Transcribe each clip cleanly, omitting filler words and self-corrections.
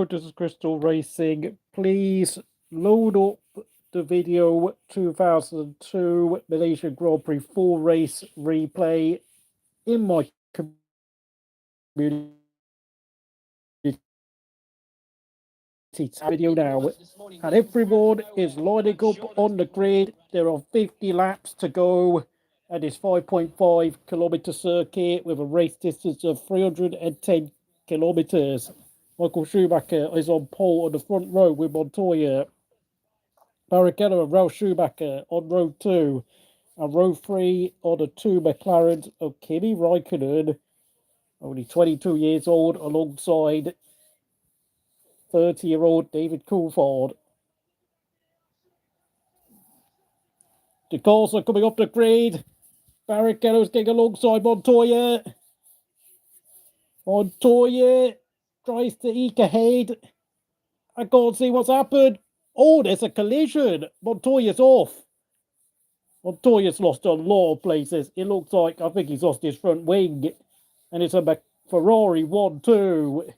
This is Crystal Racing. Please load up the video 2002 Malaysian Grand Prix full race replay in my community video now. And everyone is lining up on the grid. There are 50 laps to go. And it's 5.5 kilometer circuit with a race distance of 310 kilometers. Michael Schumacher is on pole on the front row with Montoya. Barrichello and Ralf Schumacher on row 2. And row 3 on the 2 McLarens of Kimi Raikkonen, only 22 years old, alongside 30-year-old David Coulthard. The cars are coming off the grid. Barrichello's getting alongside Montoya. Montoya tries to eke ahead. I can't see what's happened. Oh, there's a collision. Montoya's off. Montoya's lost a lot of places. It looks like, I think he's lost his front wing. And it's a Ferrari 1-2.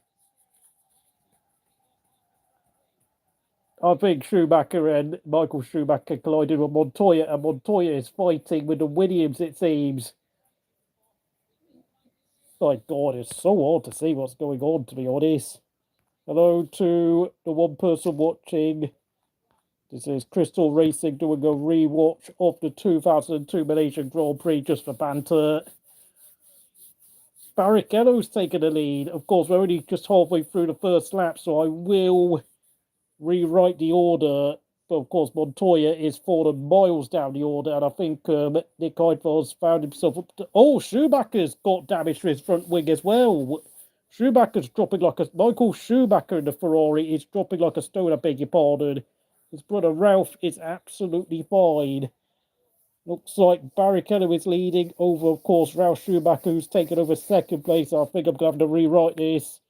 I think Schumacher and Michael Schumacher collided with Montoya, and Montoya is fighting with the Williams, it seems. My God, it's so hard to see what's going on, to be honest. Hello to the one person watching. This is Crystal Racing doing a rewatch of the 2002 Malaysian Grand Prix just for banter. Barrichello's taken the lead. Of course, we're only just halfway through the first lap, so I will rewrite the order. But of course, Montoya is fallen miles down the order, and I think Nick Heidfels found himself up to... Oh, Schumacher's got damage to his front wing as well. Schumacher's dropping like a... Michael Schumacher in the Ferrari is dropping like a stone, I beg your pardon. His brother Ralf is absolutely fine. Looks like Barrichello is leading over, of course, Ralf Schumacher, who's taken over second place. I think I'm going to have to rewrite this.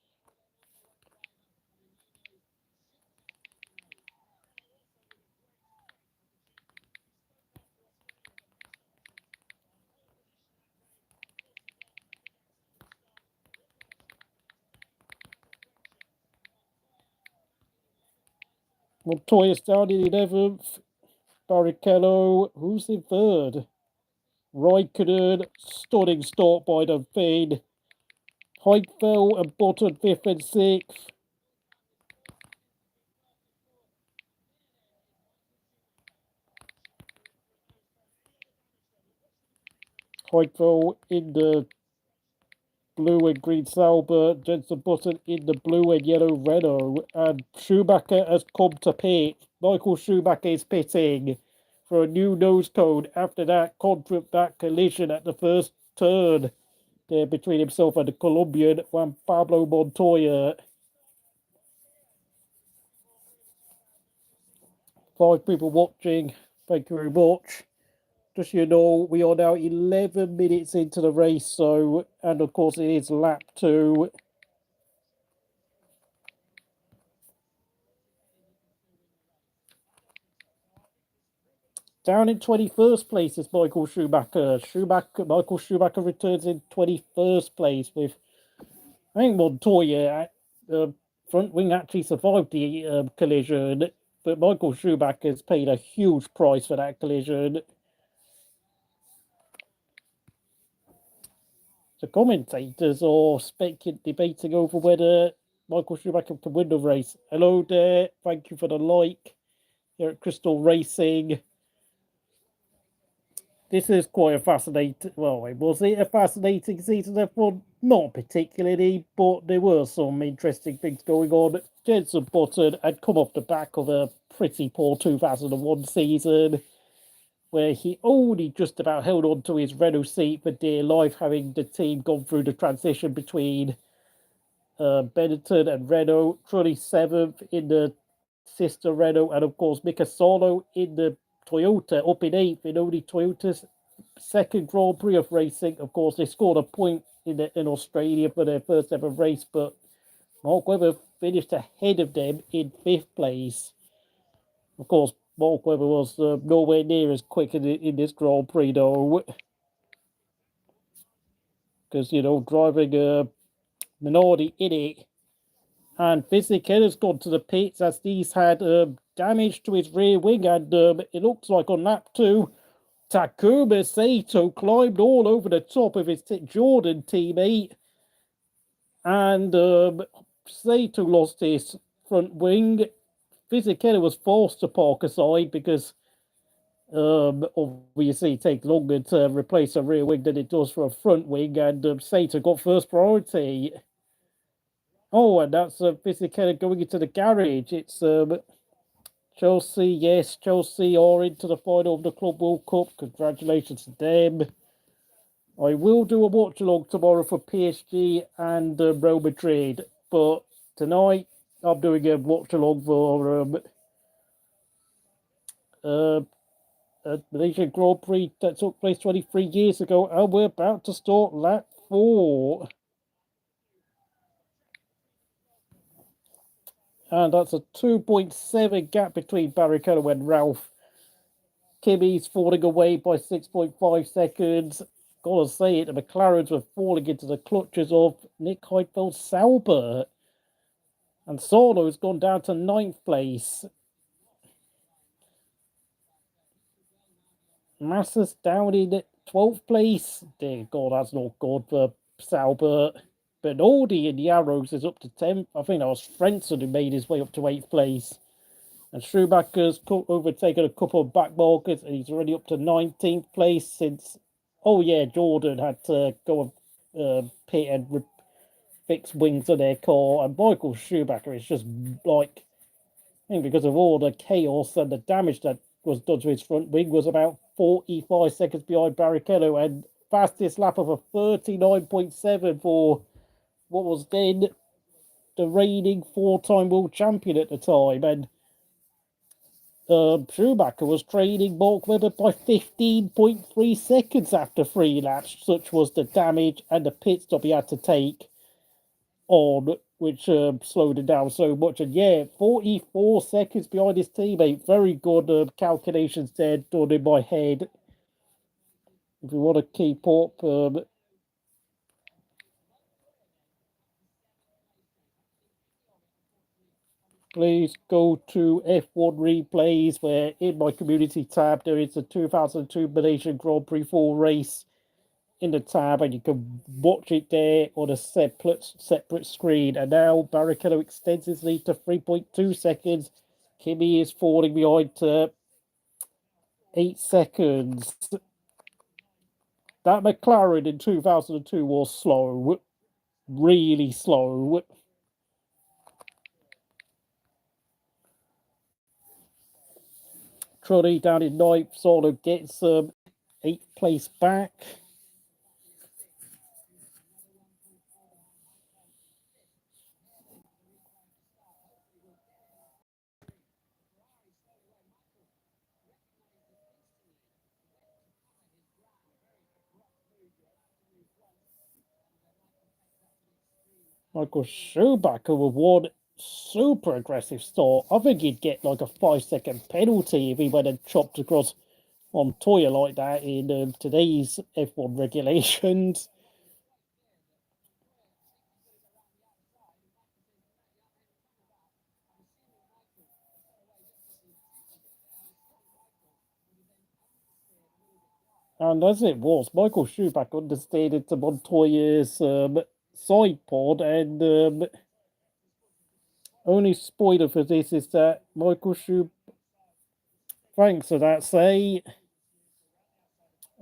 Montoya's down in 11th. Barrichello, who's in 3rd? Raikkonen, stunning start by the Finn. Heidfeld and Bottas 5th and 6th. Heidfeld in the blue and green Sauber, Jenson Button in the blue and yellow Renault, and Schumacher has come to pit. Michael Schumacher is pitting for a new nose cone after that collision at the first turn there between himself and the Colombian Juan Pablo Montoya. 5 people watching, thank you very much. Just so you know, we are now 11 minutes into the race, so, and of course it is lap 2. Down in 21st place is Michael Schumacher. Michael Schumacher returns in 21st place with, I think Montoya, front wing actually survived the collision, but Michael Schumacher's paid a huge price for that collision. The commentators are debating over whether Michael Schumacher can win the race. Hello there, thank you for the like here at Crystal Racing. This is quite a fascinating, well, was it a fascinating season F1? Not particularly, but there were some interesting things going on. Jenson Button had come off the back of a pretty poor 2001 season, where he only just about held on to his Renault seat for dear life, having the team gone through the transition between Benetton and Renault. Truly 7th in the sister Renault, and of course Mika Salo in the Toyota up in 8th in only Toyota's second Grand Prix of racing. Of course, they scored a point in Australia for their first ever race, but Mark Webber finished ahead of them in 5th place. Of course, Mark Webber was nowhere near as quick in this Grand Prix, though. Because, you know, driving a Minardi in it And Fisichella has gone to the pits as he's had damage to his rear wing, and it looks like on lap 2, Takuma Sato climbed all over the top of his Jordan teammate, and Sato lost his front wing. Fisichella was forced to park aside because obviously it takes longer to replace a rear wing than it does for a front wing, and Sato got first priority. Oh, and that's Fisichella going into the garage. It's Chelsea, yes, Chelsea are into the final of the Club World Cup. Congratulations to them. I will do a watch along tomorrow for PSG and Real Madrid, but tonight I'm doing a watch along for Malaysian Grand Prix that took place 23 years ago, and we're about to start lap 4. And that's a 2.7 gap between Barrichello and Ralf. Kimi's falling away by 6.5 seconds. Gotta say it, the McLarens were falling into the clutches of Nick Heidfeld's Sauber. And Solo's gone down to 9th place. Massa's down in 12th place. Dear God, that's not good for Sauber. Bernardi in the Arrows is up to 10th. I think that was Frentzen who made his way up to 8th place. And Schumacher's overtaken a couple of back markers, and he's already up to 19th place since, oh yeah, Jordan had to go and pit and fix wings on their car. And Michael Schumacher is just like, I think because of all the chaos and the damage that was done to his front wing, was about 45 seconds behind Barrichello, and fastest lap of a 39.7 for what was then the reigning 4-time world champion at the time. And Schumacher was trailing Mark Webber by 15.3 seconds after 3 laps. Such was the damage and the pit stop he had to take on, which slowed it down so much. And yeah, 44 seconds behind his teammate. Very good calculations there done in my head. If you want to keep up, please go to F1 replays, where in my community tab there is a 2002 Malaysian Grand Prix 4 race in the tab, and you can watch it there on a separate screen. And now Barrichello extends his lead to 3.2 seconds. Kimi is falling behind to 8 seconds. That McLaren in 2002 was slow, really slow. Trolley down in 9th, Solo gets 8th place back. Michael Schumacher with one super aggressive start. I think he'd get like a 5-second penalty if he went and chopped across Montoya like that in today's F1 regulations. And as it was, Michael Schumacher understayed into Montoya's side pod, and only spoiler for this is that Michael Schumacher, thanks for that, say.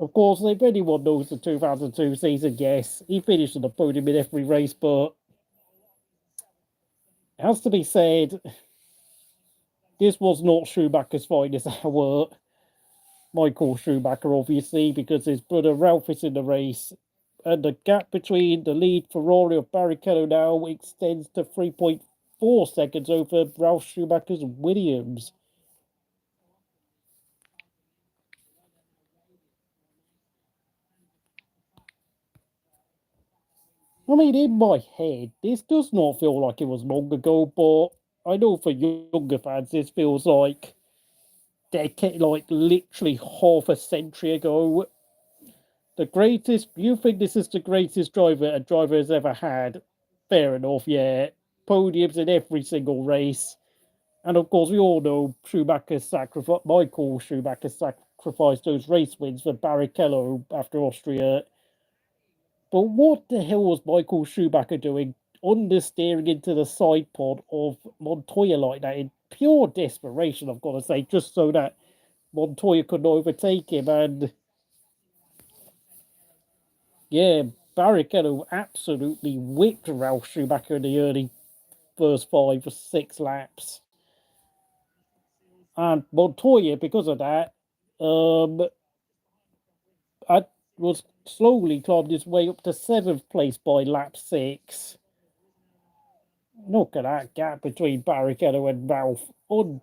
Of course, if anyone knows the 2002 season, yes, he finished on the podium in every race, but it has to be said, this was not Schumacher's finest hour. Michael Schumacher, obviously, because his brother Ralf is in the race. And the gap between the lead Ferrari of Barrichello now extends to 3.4 seconds over Ralf Schumacher's Williams. I mean, in my head, this does not feel like it was long ago, but I know for younger fans, this feels like decade, like literally half a century ago. The greatest, you think this is the greatest driver a driver has ever had? Fair enough, yeah. podiums in every single race. And of course, we all know Michael Schumacher sacrificed those race wins for Barrichello after Austria. But what the hell was Michael Schumacher doing understeering into the side pod of Montoya like that in pure desperation, I've got to say, just so that Montoya could not overtake him? And yeah, Barrichello absolutely whipped Ralf Schumacher in the early first 5 or 6 laps. And Montoya, because of that, was slowly climbed his way up to 7th place by lap 6. Look at that gap between Barrichello and Ralf. I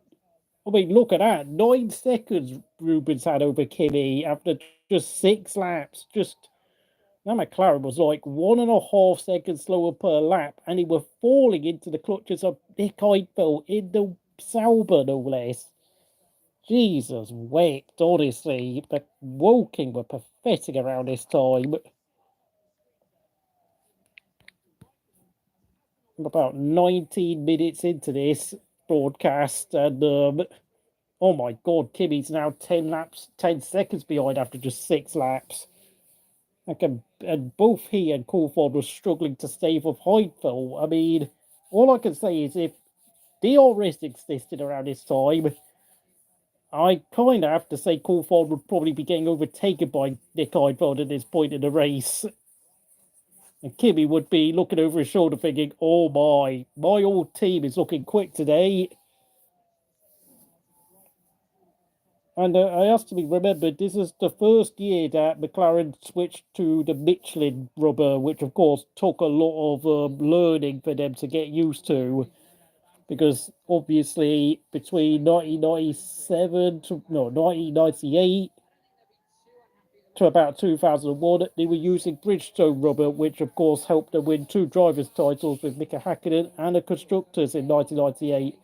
mean, look at that. 9 seconds Rubens had over Kimi after just 6 laps. Now McLaren was like 1.5 seconds slower per lap, and they were falling into the clutches of Nick Heidfeld in the Sauber, no less. Jesus wept, honestly. The Woking were pathetic around this time. I'm about 19 minutes into this broadcast, and oh my God, Kimi's now 10 seconds behind after just 6 laps. And both he and Coulthard were struggling to stave off Heidfeld. I mean, all I can say is if DRS existed around this time, I kind of have to say Coulthard would probably be getting overtaken by Nick Heidfeld at this point in the race. And Kimi would be looking over his shoulder thinking, oh my old team is looking quick today. And it has to be remembered, this is the first year that McLaren switched to the Michelin rubber, which of course took a lot of learning for them to get used to. Because obviously between 1998 to about 2001, they were using Bridgestone rubber, which of course helped them win 2 drivers' titles with Mika Häkkinen and a constructors in 1998.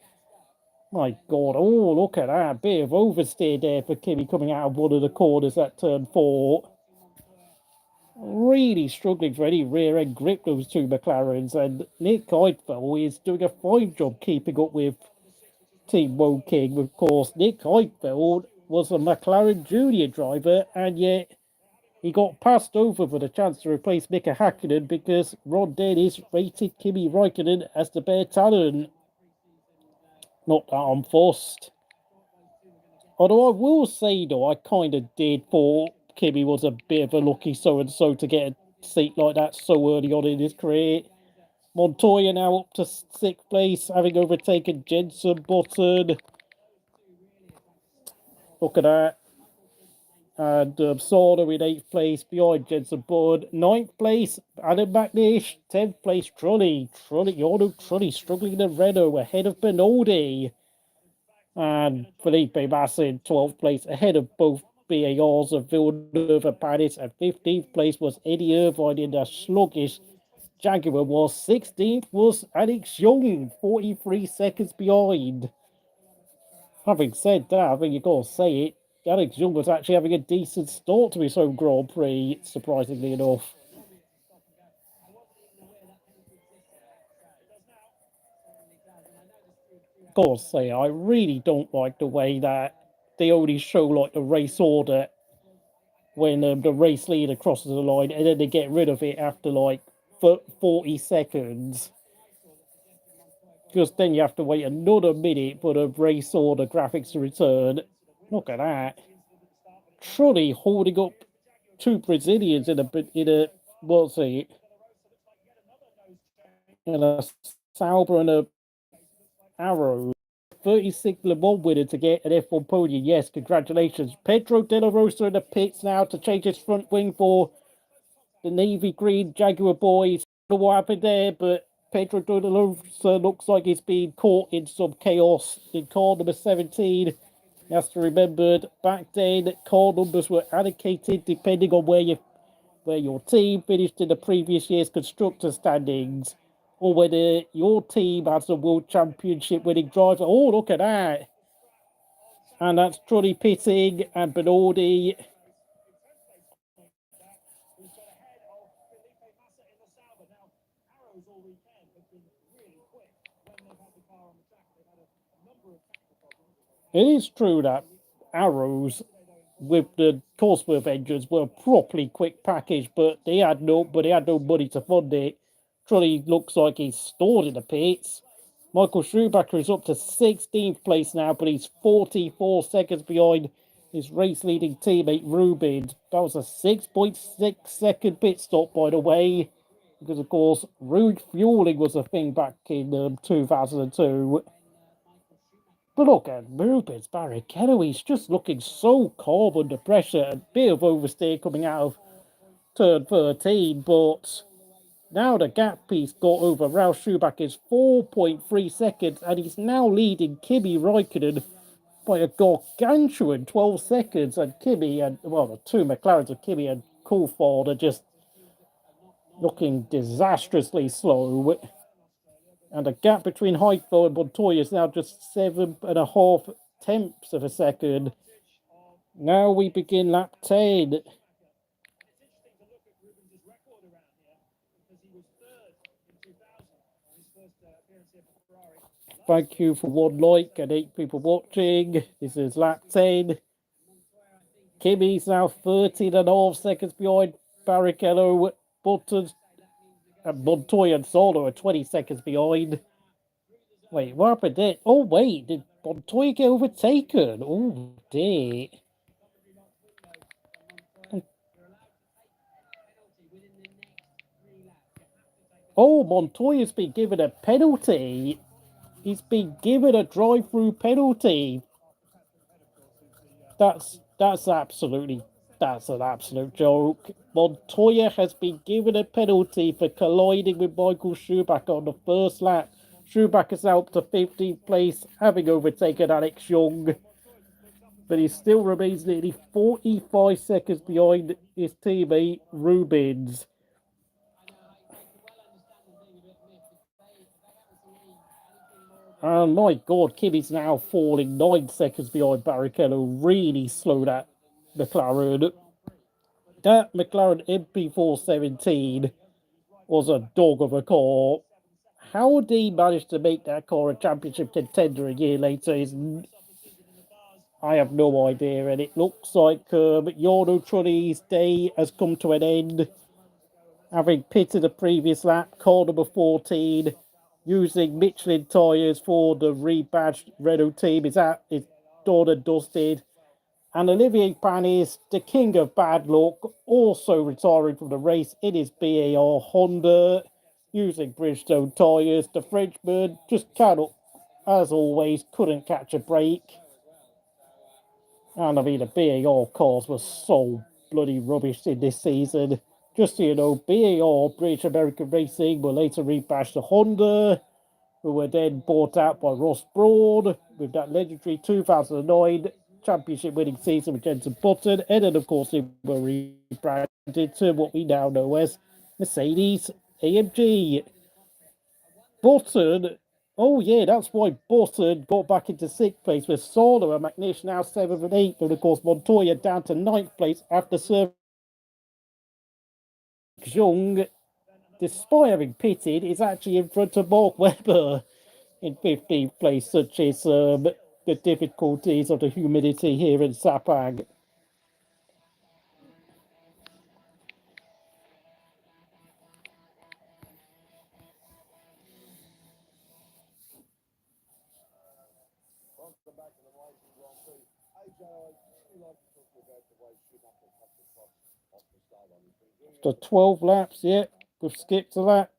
My God, oh, look at that. Bit of oversteer there for Kimi coming out of one of the corners at turn 4. Really struggling for any rear-end grip, those 2 McLarens. And Nick Heidfeld is doing a fine job keeping up with Team Woking. Of course, Nick Heidfeld was a McLaren junior driver, and yet he got passed over for the chance to replace Mika Häkkinen because Ron Dennis rated Kimi Räikkönen as the better talent. Not that I'm fussed. Although I will say, though, I kind of did thought Kimi was a bit of a lucky so-and-so to get a seat like that so early on in his career. Montoya now up to 6th place, having overtaken Jenson Button. Look at that. And Sauber in 8th place behind Jenson Button. 9th place, Adam McNish. 10th place, Trulli. Trulli struggling in the Renault ahead of Benoldi. And Felipe Massa in 12th place ahead of both BARs of Villeneuve and Panis. And 15th place was Eddie Irvine in the sluggish Jaguar. Was 16th was Alex Young, 43 seconds behind. Having said that, I think you've got to say it, Alex Young was actually having a decent start to his home Grand Prix, surprisingly enough. Gotta say, I really don't like the way that they only show like the race order when the race leader crosses the line, and then they get rid of it after like 40 seconds. Because then you have to wait another minute for the race order graphics to return. Look at that. Truly holding up 2 Brazilians in a what's it? In a Sauber and a Arrow. 36th Le Mans winner to get an F1 podium. Yes, congratulations. Pedro De La Rosa in the pits now to change his front wing for the navy green Jaguar boys. I don't know what happened there, but Pedro De La Rosa looks like he's been caught in some chaos in car number 17. You have to remember back then car numbers were allocated depending on where your team finished in the previous year's constructor standings, or whether your team has a world championship winning driver. Oh, look at that. And that's Trulli pitting and Benaldi. It is true that arrows with the Cosworth engines were properly quick packaged, but they had no money to fund it. Truly looks like he's stored in the pits. Michael Schumacher is up to 16th place now, but he's 44 seconds behind his race-leading teammate Rubin. That was a 6.6 second pit stop, by the way, because of course refueling was a thing back in 2002. But look at Rubens Barrichello, he's just looking so calm under pressure. A bit of oversteer coming out of turn 13, but now the gap he's got over Ralf Schumacher is 4.3 seconds, and he's now leading Kimi Räikkönen by a gargantuan 12 seconds. And Kimi and, well, the two McLarens of Kimi and Coulthard are just looking disastrously slow. And the gap between Heidfeld and Montoya is now just 7.5 tenths of a second. Now we begin lap 10. Thank you for 1 like and 8 people watching. This is lap 10. Kimi's now 13.5 seconds behind Barrichello. Bottas and Montoya and Solo are 20 seconds behind. Wait, what happened there? Oh, wait, did Montoya get overtaken? Oh, dear. Oh, Montoya's been given a penalty. He's been given a drive-through penalty. That's an absolute joke. Montoya has been given a penalty for colliding with Michael Schumacher on the first lap. Schumacher's now up to 15th place, having overtaken Alex Young. But he still remains nearly 45 seconds behind his teammate Rubens. And my God, Kimi's now falling 9 seconds behind Barrichello. Really slow, that McLaren. That McLaren MP417 was a dog of a car. How did he manage to make that car a championship contender a year later? I have no idea. And it looks like Jarno Trulli's day has come to an end. Having pitted the previous lap, car number 14, using Michelin tyres for the rebadged Renault team, is done and dusted. And Olivier Panis, the king of bad luck, also retiring from the race in his BAR Honda, using Bridgestone tyres. The Frenchman just cannot, as always, couldn't catch a break. And I mean, the BAR cars were so bloody rubbish in this season. Just so you know, BAR, British American Racing, will later rebash the Honda, who were then bought out by Ross Brawn with that legendary 2009 championship winning season with Jenson Button. And then, of course, they were rebranded to what we now know as Mercedes AMG. Button, oh yeah, that's why Button got back into 6th place with Solo and Magnussen now 7th and 8th. And, of course, Montoya down to 9th place after serving Zhou, despite having pitted, is actually in front of Mark Webber in 15th place, such as the difficulties of the humidity here in Sepang. After 12 laps, yeah, we've skipped a lap.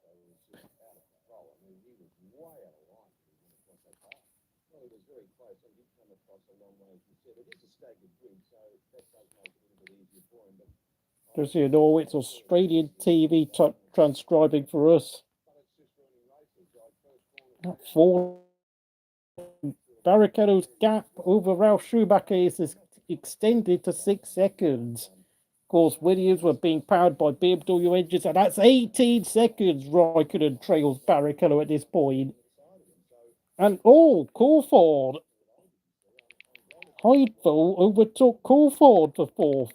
Just so you know, it's Australian TV transcribing for us. Barrichello's gap over Ralf Schumacher is extended to 6 seconds. Of course, Williams were being powered by BMW engines, and that's 18 seconds. Raikkonen trails Barrichello at this point. And Coulthard. Heidfeld overtook Coulthard for 4th.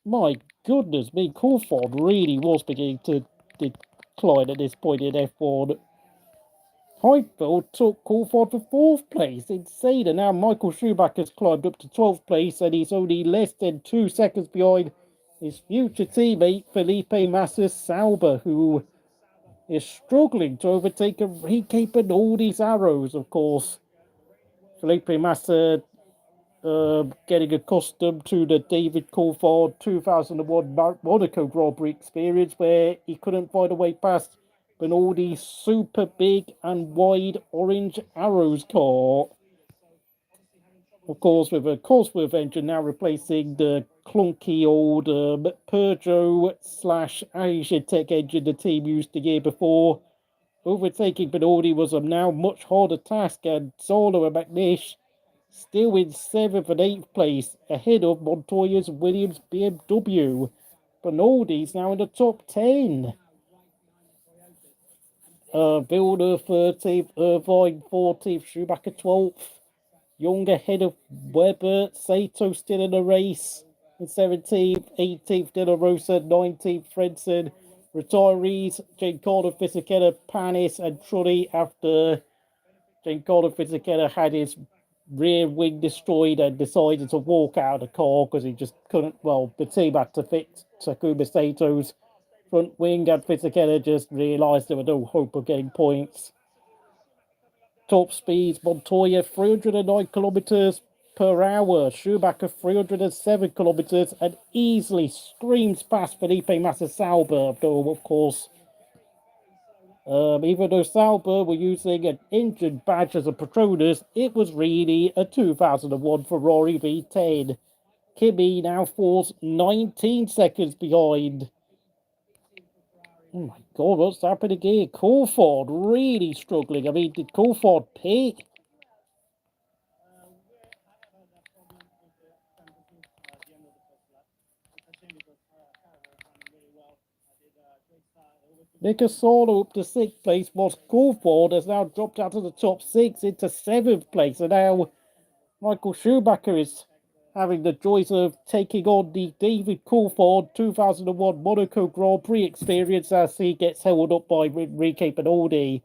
My goodness me, Coulthard really was beginning to decline at this point in F1. Heidfeld took Coulthard for 4th place. Insane. And now Michael Schumacher's climbed up to 12th place and he's only less than 2 seconds behind his future teammate Felipe Massa Sauber, who is struggling to overtake Enrique Bernardi's arrows, of course. Felipe Massa getting accustomed to the David Coulthard 2001 Monaco Grand Prix experience where he couldn't find a way past Bernardi's super big and wide orange arrows car. Of course, with a Cosworth engine now replacing the clunky old Peugeot / Asia Tech engine the team used the year before. Overtaking Bernardi was a now much harder task, and Solo and McNish still in 7th and 8th place, ahead of Montoya's Williams BMW. Bernardi's now in the top 10. Villeneuve 13th, Irvine 14th, Schumacher 12th. Young ahead of Webber, Sato still in the race in 17th, 18th De La Rosa, 19th Frentzen. Retirees, Giancarlo Fisichella, Panis and Trulli after Giancarlo Fisichella had his rear wing destroyed and decided to walk out of the car because he just couldn't, well, the team had to fix Takuma Sato's front wing and Fisichella just realised there was no hope of getting points. Top speeds, Montoya 309 kilometers per hour, Schumacher 307 kilometers and easily streams past Felipe Massa Sauber, though of course even though Sauber were using an engine badge as a Petronas, it was really a 2001 Ferrari V10. Kimi now falls 19 seconds behind. Oh my God, what's happening here? Coulthard really struggling. I mean, did Coulthard pit? Nico Solo up to 6th place, whilst Coulthard has now dropped out of the top 6 into 7th place. And now Michael Schumacher is having the joys of taking on the David Coulthard 2001 Monaco Grand Prix experience as he gets held up by Enrique Bernardi.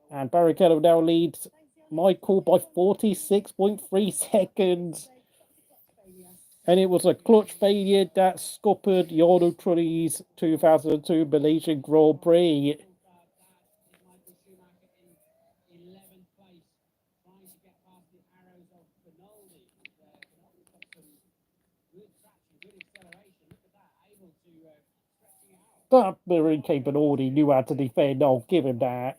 And Barrichello now leads Michael by 46.3 seconds. And it was a clutch failure that scuppered Jarno Trulli's 2002 Malaysian Grand Prix. But Enrique Bernardi knew how to defend, I'll give him that.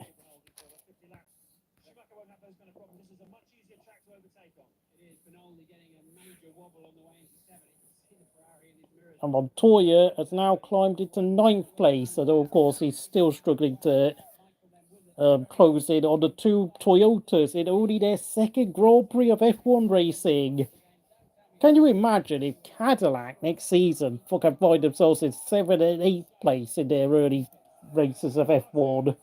And Montoya has now climbed into 9th place, although of course he's still struggling to close in on the two Toyotas in only their 2nd Grand Prix of F1 racing. Can you imagine if Cadillac next season can find themselves in 7th and 8th place in their early races of F1?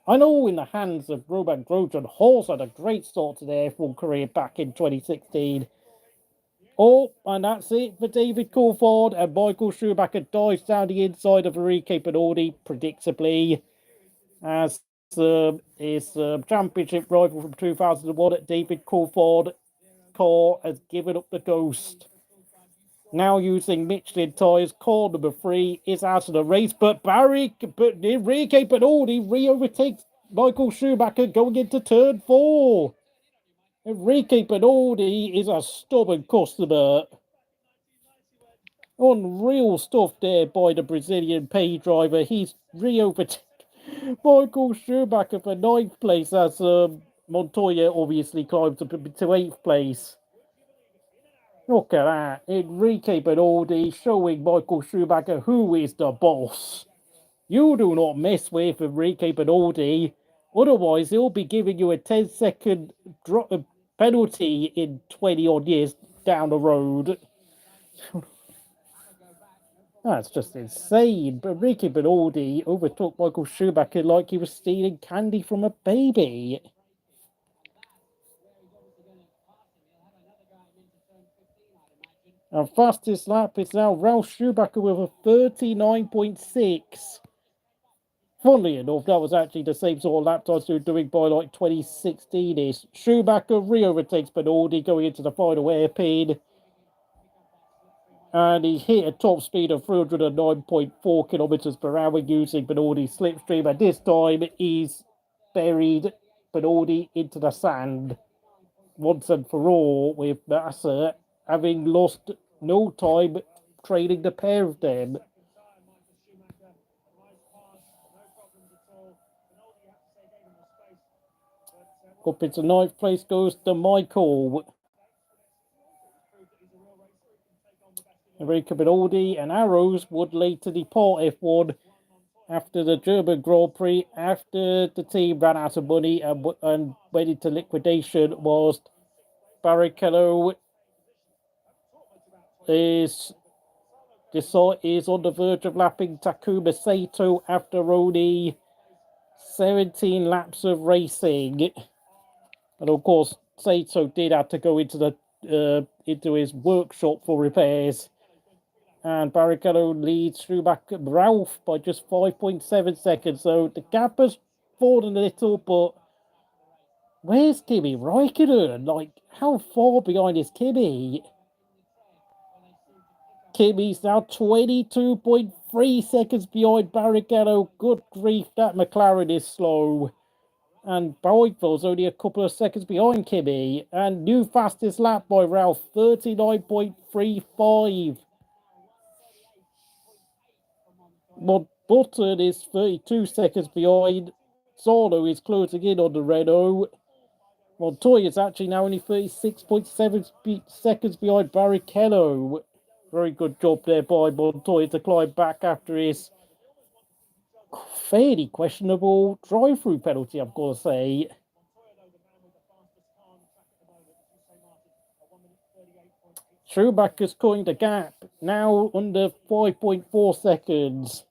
I know in the hands of Roman Grosjean, Haas had a great start to their F1 career back in 2016. Oh, and that's it for David Coulthard, and Michael Schumacher dives down the inside of Enrique Bernardi, predictably, as his championship rival from 2001 at David Coulthard car has given up the ghost. Now using Michelin tyres, car number 3 is out of the race, but Enrique Bernardi re-overtakes Michael Schumacher going into turn 4. Enrique Bernardi is a stubborn customer. Unreal stuff there by the Brazilian pay driver. He's re-overtaken Michael Schumacher for 9th place as Montoya obviously climbs up to 8th place. Look at that. Enrique Bernardi showing Michael Schumacher who is the boss. You do not mess with Enrique Bernardi. Otherwise, he'll be giving you a 10-second penalty in 20 odd years down the road. That's just insane. But Enrique Bernardi overtook Michael Schumacher like he was stealing candy from a baby. And fastest lap is now Ralf Schumacher with a 39.6. Funnily enough, that was actually the same sort of lap times they were doing by like 2016-ish. Schumacher re-overtakes Benaldi going into the final hairpin. And he hit a top speed of 309.4 kilometers per hour using Benaldi's slipstream. And this time he's buried Benaldi into the sand once and for all, with Massa having lost no time trailing the pair of them. Up into ninth place goes to Michael. Enrico Benaldi and Arrows would later depart F1 after the German Grand Prix, after the team ran out of money and went into liquidation, whilst Barrichello is on the verge of lapping Takuma Sato after only 17 laps of racing. And of course, Sato did have to go into his workshop for repairs. And Barrichello leads Schumacher Ralf by just 5.7 seconds. So the gap has fallen a little, but where's Kimi Räikkönen? Like, how far behind is Kimi? Kimi's now 22.3 seconds behind Barrichello. Good grief, that McLaren is slow. And Boydville's only a couple of seconds behind Kimi. And new fastest lap by Ralf, 39.35. Button is 32 seconds behind. Solo is closing in on the Renault. Montoya is actually now only 36.7 seconds behind Barrichello. Very good job there by Montoya to climb back after his fairly questionable drive-through penalty, I've got to say. Schumacher's cutting the gap, now under 5.4 seconds.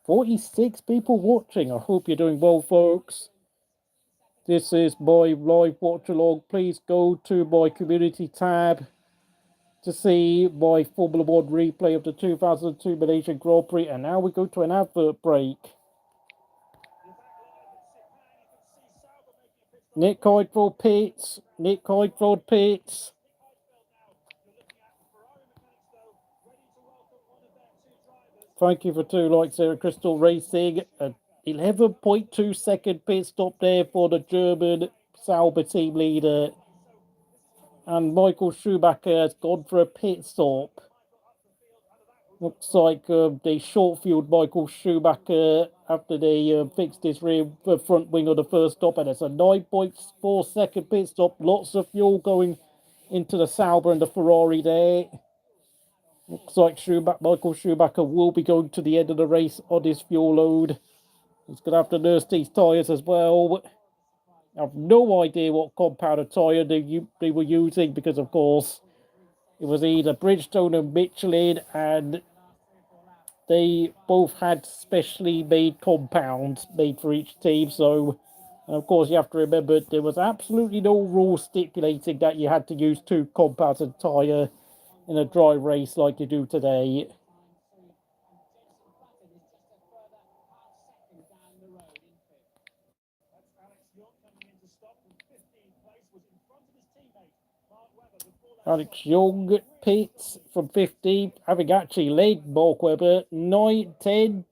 "46 people watching. I hope you're doing well, folks. This is my live watch along. Please go to my community tab to see my Formula 1 replay of the 2002 Malaysian Grand Prix. And now we go to an advert break. Nick Heidfeld pits. Nick Heidfeld pits. Thank you for 2 likes there at Crystal Racing. 11.2 second pit stop there for the German Sauber team leader. And Michael Schumacher has gone for a pit stop. Looks like they short-fueled Michael Schumacher after they fixed his front wing on the first stop. And it's a 9.4 second pit stop. Lots of fuel going into the Sauber and the Ferrari there. Looks like Michael Schumacher will be going to the end of the race on his fuel load. He's going to have to nurse these tyres as well. I have no idea what compound of tyre they were using, because, of course, it was either Bridgestone and Michelin, and they both had specially made compounds made for each team. So, and of course, you have to remember there was absolutely no rule stipulating that you had to use 2 compounds of tyre in a dry race like you do today. Alex Young pits from 15th, having actually led Mark Webber. 9, 10.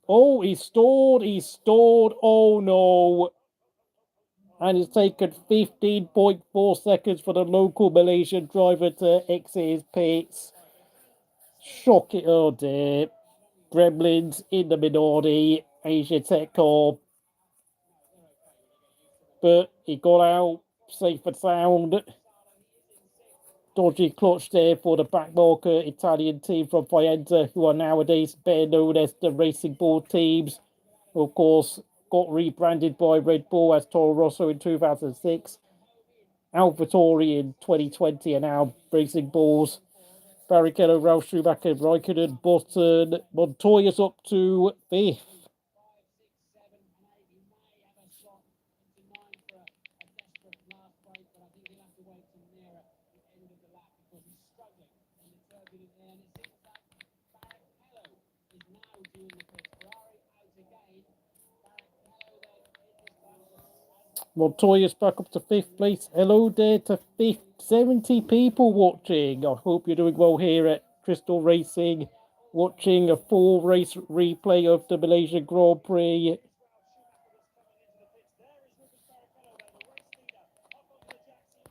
Oh, he stalled. Oh, no. And it's taken 15.4 seconds for the local Malaysian driver to exit his pits. Shocking. Oh, dear. Gremlins in the minority. Asia Tech Corp. But he got out safe and sound. Dodgy clutch there for the backmarker Italian team from Faenza, who are nowadays better known as the Racing Bull teams. Of course, got rebranded by Red Bull as Toro Rosso in 2006. AlphaTauri in 2020, and now Racing Bulls. Barrichello, Ralf Schumacher, Räikkönen, Button. Montoya's up to 5th. Montoya's back up to 5th place. Hello there to 70 people watching. I hope you're doing well here at Crystal Racing, watching a full race replay of the Malaysian Grand Prix.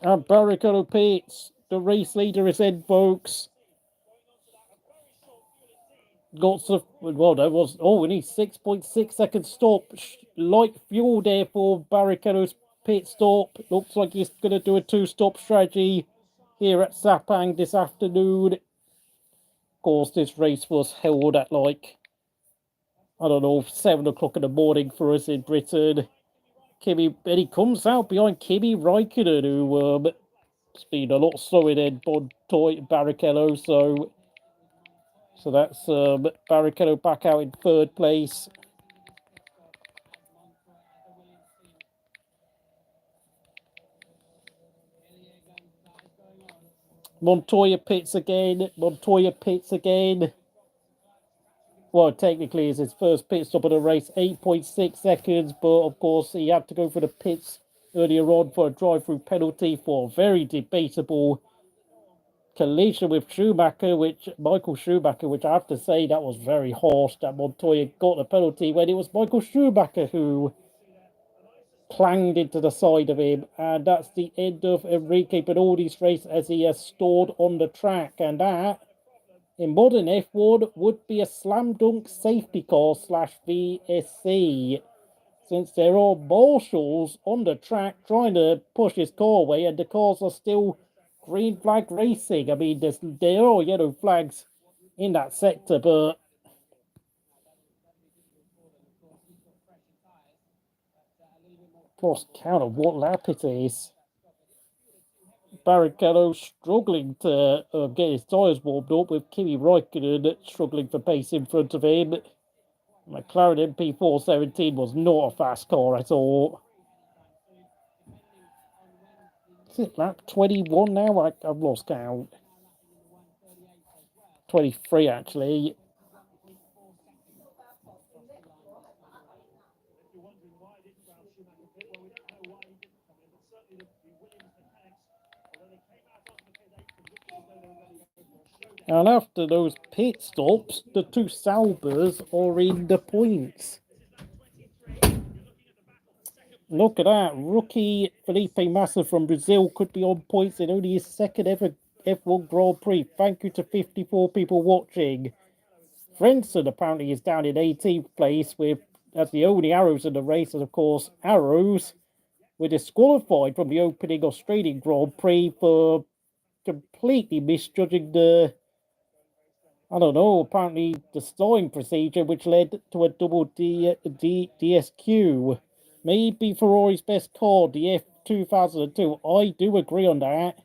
And Barrichello pits. The race leader is in, folks. Lots of, well, that was, we need 6.6 seconds stop. Light fuel there for Barrichello's pit stop. Looks like he's going to do a 2-stop strategy here at Sepang this afternoon. Of course, this race was held at like, I don't know, 7 o'clock in the morning for us in Britain. And he comes out behind Kimi Räikkönen, who has been a lot slower than Barrichello, so that's Barrichello back out in 3rd place. Montoya pits again. Well, technically, it's his first pit stop of the race, 8.6 seconds, but of course, he had to go for the pits earlier on for a drive-through penalty for a very debatable collision with Michael Schumacher, which I have to say that was very harsh that Montoya got the penalty when it was Michael Schumacher who clanged into the side of him, and that's the end of Enrique Bernardi's race as he has stalled on the track, and that in modern F1 would be a slam dunk safety car / VSC, since there are marshals on the track trying to push his car away and the cars are still green flag racing. I mean, there are yellow flags in that sector, but lost count of what lap it is. Barrichello struggling to get his tyres warmed up, with Kimi Räikkönen struggling for pace in front of him. McLaren MP417 was not a fast car at all. Is it lap 21 now? I've lost count. 23 actually. And after those pit stops, the 2 Saubers are in the points. Look at that. Rookie Felipe Massa from Brazil could be on points in only his 2nd ever F1 Grand Prix. Thank you to 54 people watching. Frenson apparently is down in 18th place with, as the only arrows in the race, and of course, arrows were disqualified from the opening Australian Grand Prix for completely misjudging the, apparently the stalling procedure, which led to a double DSQ. Maybe Ferrari's best car, the F2002. I do agree on that.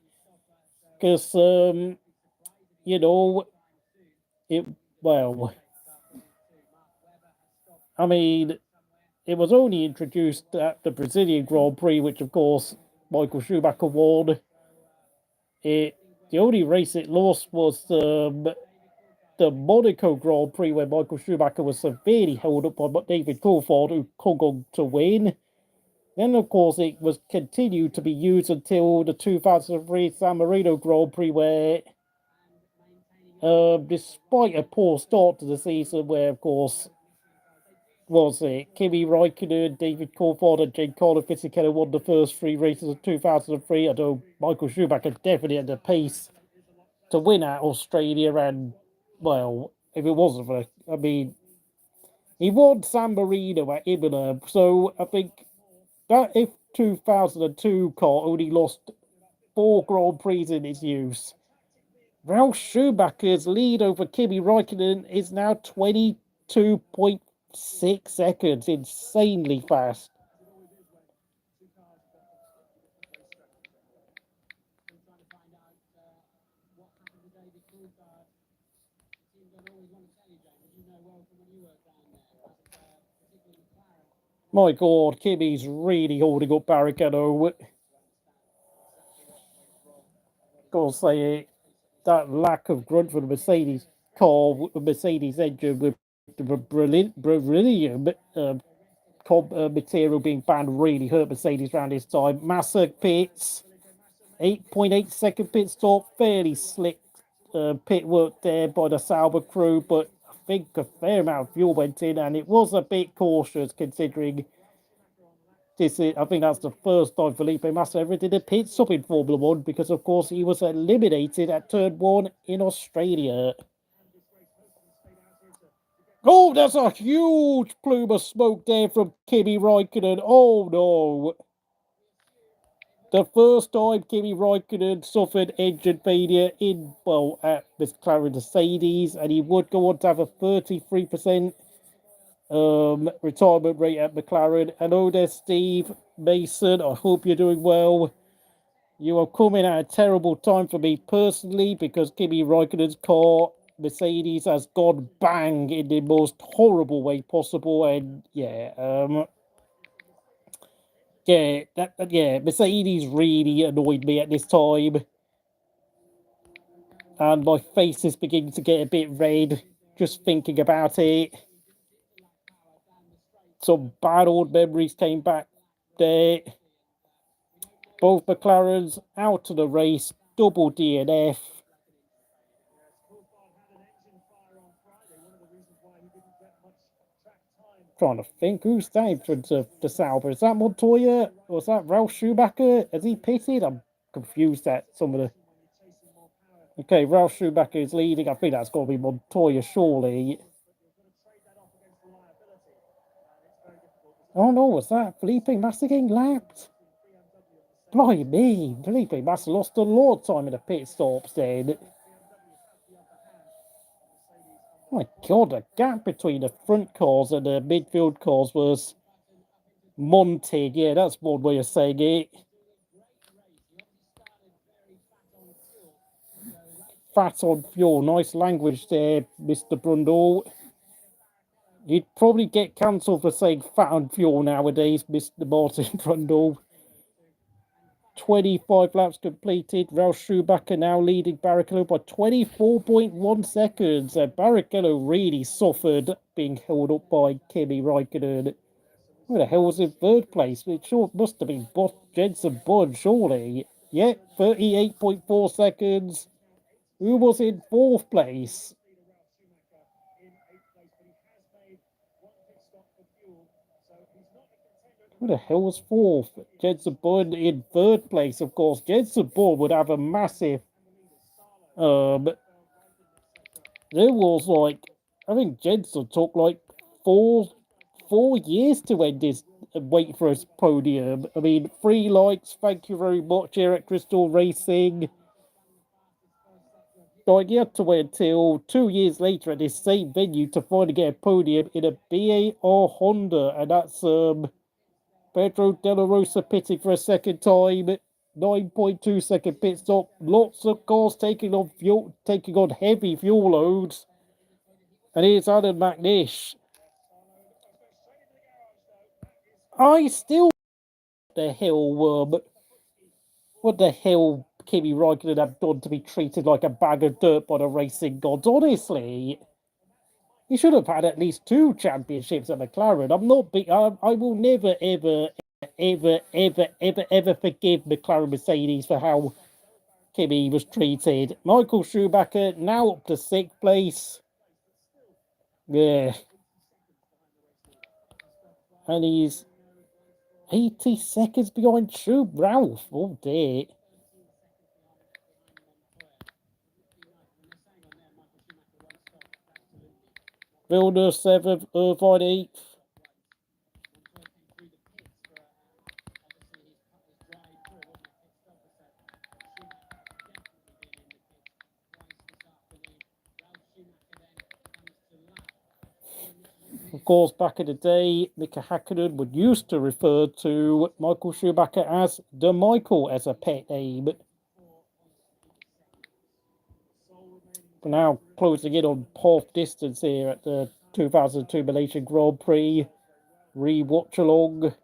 Because, it was only introduced at the Brazilian Grand Prix, which of course Michael Schumacher won. The only race it lost was the Monaco Grand Prix, where Michael Schumacher was severely held up by David Coulthard, who clung on to win. Then, of course, it was continued to be used until the 2003 San Marino Grand Prix, where, despite a poor start to the season, where, of course, Kimi Räikkönen, David Coulthard, and Giancarlo Fisichella won the first 3 races of 2003, although Michael Schumacher definitely had the pace to win at Australia, and, well, if it wasn't for, he won San Marino at Imola, so I think that F2002 car only lost 4 Grand Prix in its use. Ralf Schumacher's lead over Kimi Räikkönen is now 22.6 seconds. Insanely fast. My God, Kimi's really holding up Barrichello. Gotta say, that lack of grunt for the Mercedes car, the Mercedes engine with the Brazilian material being banned really hurt Mercedes around this time. Massa pits, 8.8 second pit stop, fairly slick pit work there by the Sauber crew, but I think a fair amount of fuel went in, and it was a bit cautious considering this is, I think that's the first time Felipe Massa ever did a pit stop in Formula 1, because of course he was eliminated at turn 1 in Australia. Oh, that's a huge plume of smoke there from Kimi Räikkönen. Oh no. The first time Kimi Räikkönen suffered engine failure at McLaren Mercedes, and he would go on to have a 33% retirement rate at McLaren. Hello there, Steve Mason. I hope you're doing well. You are coming at a terrible time for me personally, because Kimi Räikkönen's car, Mercedes, has gone bang in the most horrible way possible, and Mercedes really annoyed me at this time, and my face is beginning to get a bit red just thinking about it. Some bad old memories came back there. Both McLarens out of the race, double DNF. Trying to think who's that in front of the Sauber. Is that Montoya? Or is that Ralf Schumacher? Has he pitted? I'm confused at some of the... Okay, Ralf Schumacher is leading. I think that's got to be Montoya, surely. Oh no, was that Felipe Massa getting lapped? Blimey, Felipe Massa lost a lot of time in the pit stops then. Oh my God, the gap between the front cars and the midfield cars was monted. Yeah, that's one way of saying it. Fat on fuel. Nice language there, Mr. Brundle. You'd probably get cancelled for saying fat on fuel nowadays, Mr. Martin Brundle. 25 laps completed. Ralf Schumacher now leading Barrichello by 24.1 seconds. And Barrichello really suffered being held up by Kimi Räikkönen. Who the hell was in third place? It sure must have been Jenson Button, surely. Yeah, 38.4 seconds. Who was in fourth place? Who the hell was fourth? Jenson Button in third place, of course. Jenson Button would have a massive... there was like... I think Jenson took like four years to end his... wait for his podium. I mean, 3 likes, thank you very much here at Crystal Racing. Like, he had to wait until 2 years later at this same venue to finally get a podium in a BAR Honda, and that's Pedro De La Rosa pitting for a second time. 9.2 second pit stop. Lots of cars taking on heavy fuel loads. And here's Alan McNish. I still what the hell Kimi Räikkönen have done to be treated like a bag of dirt by the racing gods, honestly. He should have had at least 2 championships at McLaren. I will never, ever forgive McLaren Mercedes for how Kimi was treated. Michael Schumacher now up to 6th place. Yeah. And he's 80 seconds behind Ralph. Oh dear. Villeneuve 7th, Irvine 8th. Of course, back in the day, Mika Häkkinen would used to refer to Michael Schumacher as the Michael as a pet name. We're now closing in on half distance here at the 2002 Malaysian Grand Prix rewatch along.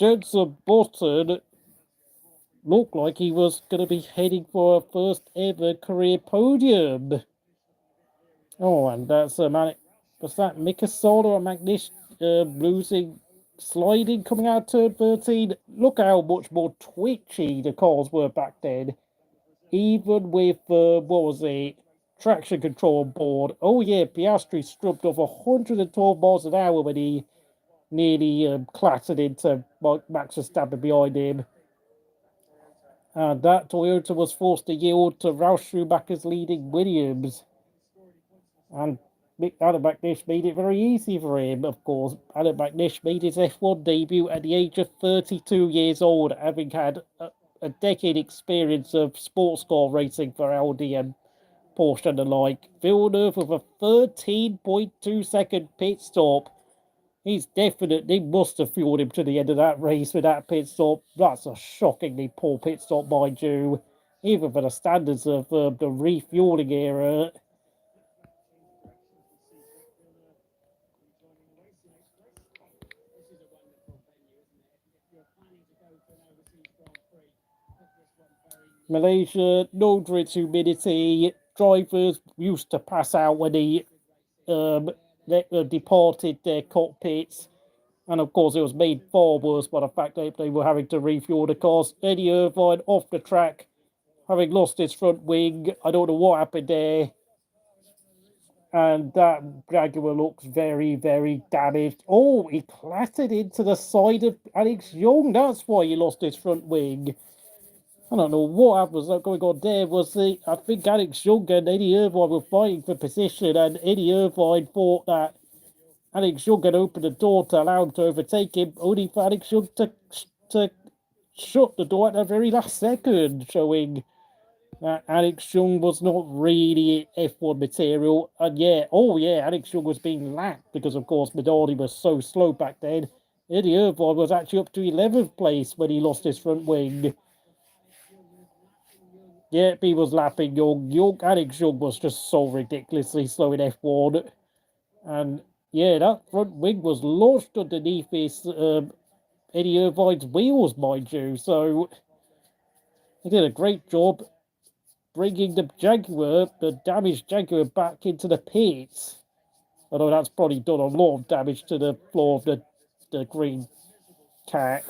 Jenson Button looked like he was going to be heading for a first ever career podium. Oh, and that's a man. Was that Mikasola or Magnish losing, sliding, coming out turn 13? Look how much more twitchy the cars were back then. Even with, what was it, traction control on board. Oh yeah, Piastri struck off 112 miles an hour when he nearly clattered into Max Verstappen behind him. And that Toyota was forced to yield to Ralf Schumacher's leading Williams. And Adam McNish made it very easy for him, of course. Adam McNish made his F1 debut at the age of 32 years old, having had a decade experience of sports car racing for Audi and Porsche and the like. Villeneuve with a 13.2 second pit stop. He's definitely must have fueled him to the end of that race with that pit stop. That's a shockingly poor pit stop, mind you, even for the standards of the refueling era. Malaysia, no grid humidity. Drivers used to pass out when they departed their cockpits. And of course, it was made far worse by the fact that they were having to refuel the cars. Eddie Irvine off the track, having lost his front wing. I don't know what happened there. And that Jaguar looks very, very damaged. Oh, he clattered into the side of Alex Young. That's why he lost his front wing. I don't know what was going on there. I think Alex Young and Eddie Irvine were fighting for position, and Eddie Irvine thought that Alex Young had opened the door to allow him to overtake him, only for Alex Young to shut the door at the very last second, showing that Alex Young was not really F1 material. And Alex Young was being lapped because, of course, Minardi was so slow back then. Eddie Irvine was actually up to 11th place when he lost his front wing. Yep, he was lapping Young. Alex Young was just so ridiculously slow in F1. And yeah, that front wing was lodged underneath his Eddie Irvine's wheels, mind you. So he did a great job bringing the damaged Jaguar, back into the pits. Although that's probably done a lot of damage to the floor of the green cat.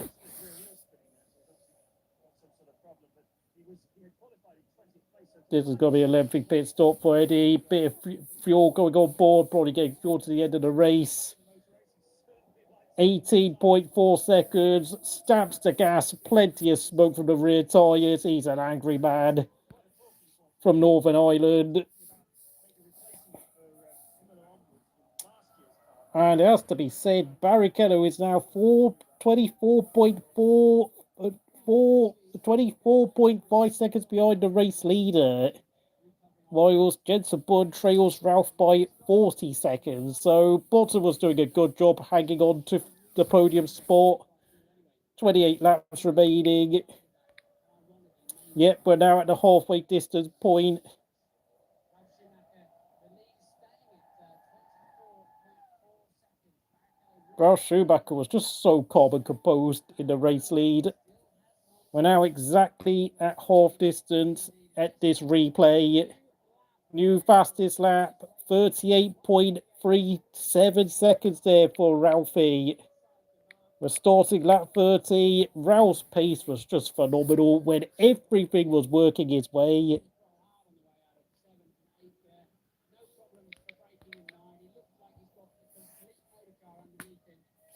This is going to be a lengthy pit stop for Eddie. Bit of fuel going on board, probably getting fuel to the end of the race. 18.4 seconds, stamps the gas, plenty of smoke from the rear tyres. He's an angry man from Northern Ireland. And it has to be said, Barrichello is now 24.5 seconds behind the race leader, whilst Jenson Button trails Ralf by 40 seconds. So Bottas was doing a good job hanging on to the podium spot. 28 laps remaining. Yep, we're now at the halfway distance point. Ralf Schumacher was just so calm and composed in the race lead. We're now exactly at half distance at this replay. New fastest lap, 38.37 seconds there for Ralphie. We're starting lap 30. Ralph's pace was just phenomenal when everything was working his way.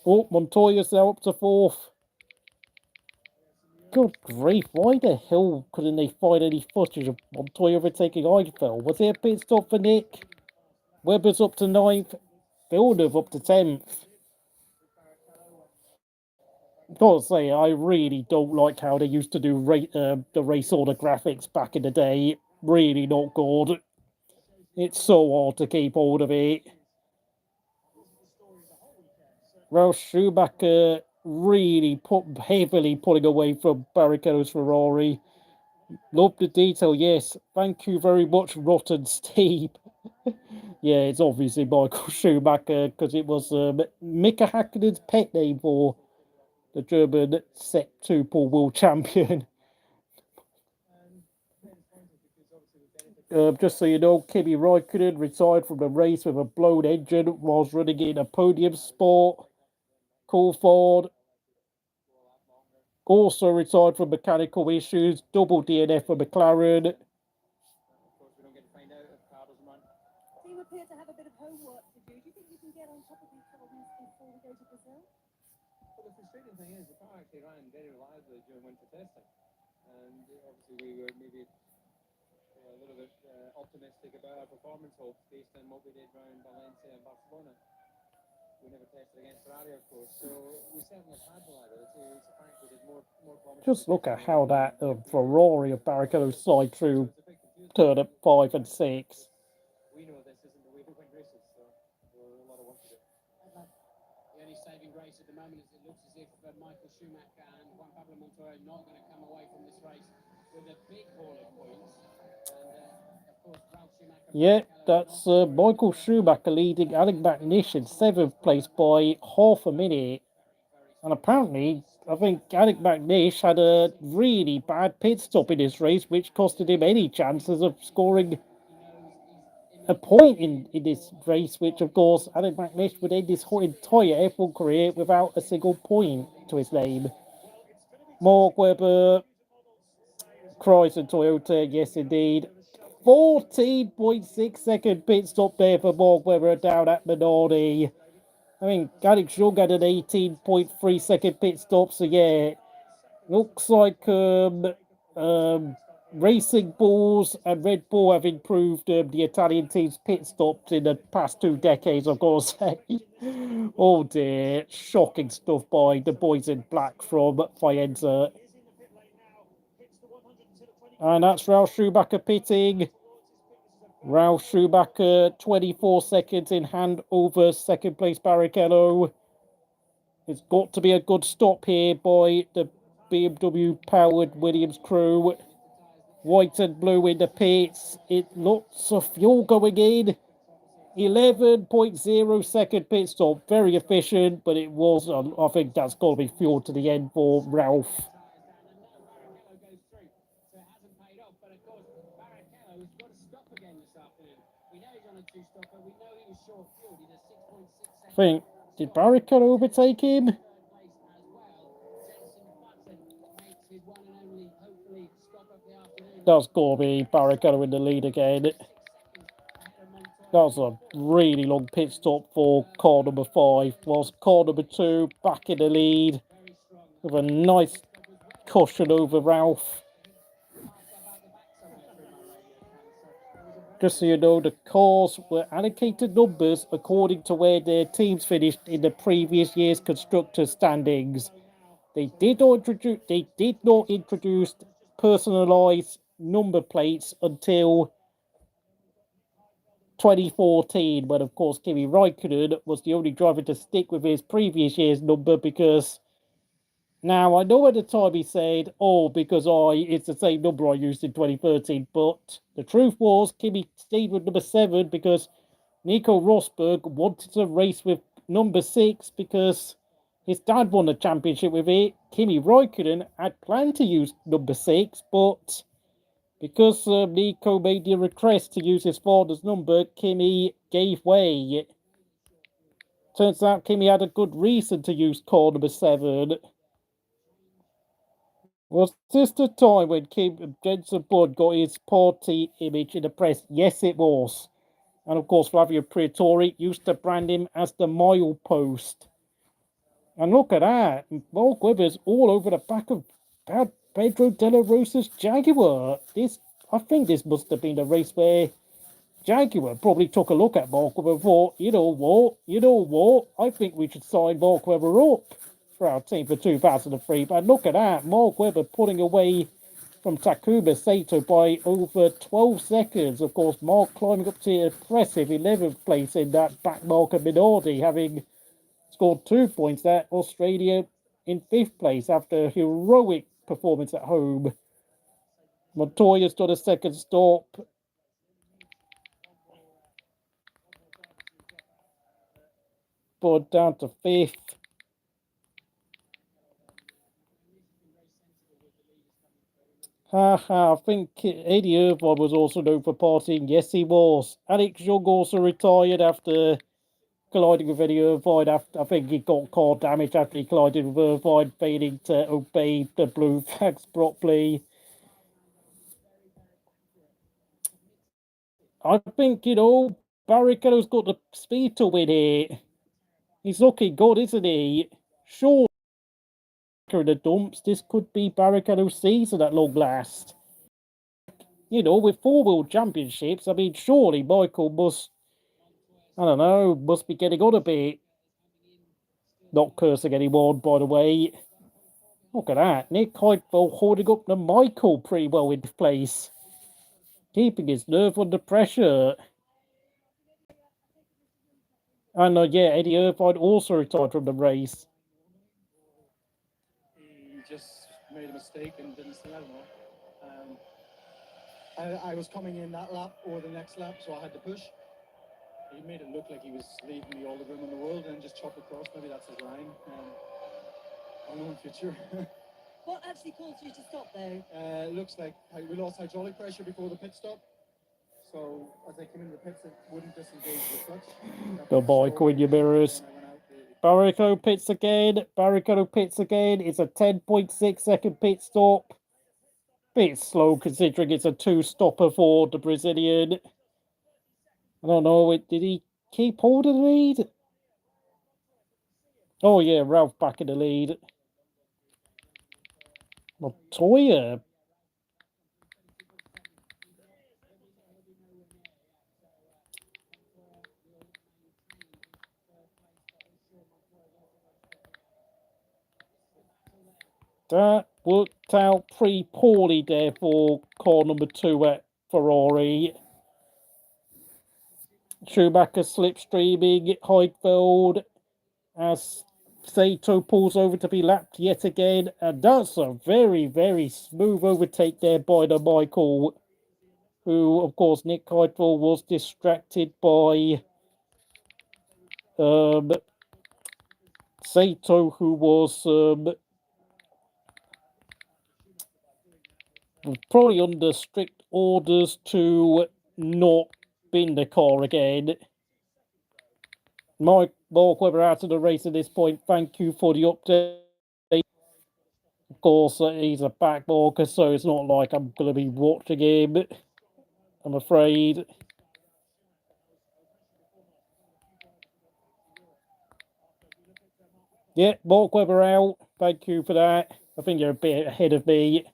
Oh, Montoya's now up to 4th. Good grief, why the hell couldn't they find any footage of Montoya overtaking Eifel? Was there a pit stop for Nick? Webber's up to 9th. Villeneuve up to 10th. Gotta say, I really don't like how they used to do the race order graphics back in the day. Really not good. It's so hard to keep hold of it. Ralf Schumacher really heavily pulling away from Barrichello's Ferrari. Love the detail, yes. Thank you very much, Rotten Steve. Yeah, it's obviously Michael Schumacher because it was Mika Häkkinen's pet name for the German septuple world champion. Just so you know, Kimi Räikkönen retired from the race with a blown engine whilst running in a podium sport. Coulthard also retired from mechanical issues. Double DNF for McLaren. You appear to have a bit of homework to do. Do you think you can get on top of these problems before we go to Brazil? Well, the frustrating thing is the car actually ran very reliably during winter testing. And obviously we were maybe a little bit optimistic about our performance hopes based on what we did around Valencia and Barcelona. We never tested against Ferrari, of course, so we certainly have had reliability. It's a fact we did more Just look at how that Ferrari of Barrichello slide through turn up 5 and 6. We know this isn't the way to win races, so there's a lot of work to do. The only saving grace at the moment is it looks as if Michael Schumacher and Juan Pablo Montoya are not going to come away from this race with a big haul of points. And of course, Ralf Schumacher. Yeah, that's Michael Schumacher leading Alex McNish in 7th place by half a minute. And apparently, I think Alex McNish had a really bad pit stop in this race, which costed him any chances of scoring a point in this race, which of course Alex McNish would end his whole entire F1 career without a single point to his name. Mark Webber, Chrysler Toyota, yes indeed. 14.6 second pit stop there for Mark Webber down at Minardi. I mean, Alex Young had an 18.3 second pit stop, so yeah, looks like Racing Bulls and Red Bull have improved the Italian team's pit stops in the past 2 decades, of course. Oh dear, shocking stuff by the boys in black from Faenza. And that's Ralf Schumacher pitting. Ralf Schumacher, 24 seconds in hand over second place Barrichello. It's got to be a good stop here by the BMW-powered Williams crew. White and blue in the pits. It lots of fuel going in. 11.0 second pit stop. Very efficient, but it was, I think that's got to be fuel to the end for Ralf. I think, did Barrichello overtake him? That's got to be Barrichello in the lead again. That was a really long pit stop for car number 5, whilst car number 2 back in the lead with a nice cushion over Ralf. Just so you know, the cars were allocated numbers according to where their teams finished in the previous year's constructors' standings. They did not introduce personalised number plates until 2014, when of course Kimi Räikkönen was the only driver to stick with his previous year's number, because now I know at the time he said, oh, because it's the same number I used in 2013, but the truth was Kimi stayed with number 7 because Nico Rosberg wanted to race with number 6 because his dad won a championship with it. Kimi Räikkönen had planned to use number 6, but because Nico made the request to use his father's number, Kimi gave way. Turns out Kimi had a good reason to use car number 7. Was this the time when Jenson Button got his party image in the press? Yes, it was. And of course, Flavio Briatore used to brand him as the milepost. And look at that. Mark Webber's all over the back of Pedro De La Rosa's Jaguar. I think this must have been a race where Jaguar probably took a look at Mark Webber and thought, you know what, I think we should sign Mark Webber up for our team for 2003. But look at that, Mark Webber pulling away from Takuma Sato by over 12 seconds. Of course, Mark climbing up to an impressive 11th place in that back marker Minardi, having scored 2 points at Australia in 5th place after a heroic performance at home. Montoya's done a second stop. But down to 5th. I think Eddie Irvine was also known for partying. Yes, he was. Alex Young also retired after colliding with Eddie Irvine. I think he got car damage after he collided with Irvine, failing to obey the blue flags properly. I think, Barrichello's got the speed to win here. He's looking good, isn't he? Sure, in the dumps, this could be Barrichello's season at long last. With four-wheel championships, I mean, surely Michael must be getting on a bit. Not cursing anyone, by the way. Look at that. Nick Heidfeld holding up the Michael pretty well in place. Keeping his nerve under pressure. And Eddie Irvine also retired from the race. He just made a mistake and didn't see, I don't know. I was coming in that lap or the next lap, so I had to push. He made it look like he was leaving me all the room in the world and just chop across. Maybe that's his line. Unknown future. What actually caused you to stop, though? It looks like we lost hydraulic pressure before the pit stop. So as I came into the pits, it wouldn't disengage the clutch. The Michael in your mirrors. Barrichello pits again. Barrichello pits again. It's a 10.6 second pit stop. Bit slow considering it's a two-stopper for the Brazilian. I don't know. Did he keep holding the lead? Oh yeah, Ralph back in the lead. Montoya. That worked out pretty poorly there for car number 2 at Ferrari. Schumacher slipstreaming Heidfeld as Sato pulls over to be lapped yet again. And that's a very, very smooth overtake there by the Michael, who, of course, Nick Heidfeld was distracted by Sato, who was probably under strict orders to not bin the car again. Mark Webber out of the race at this point. Thank you for the update. Of course, he's a back marker, so it's not like I'm going to be watching him, I'm afraid. Yeah, Mark Webber out. Thank you for that. I think you're a bit ahead of me.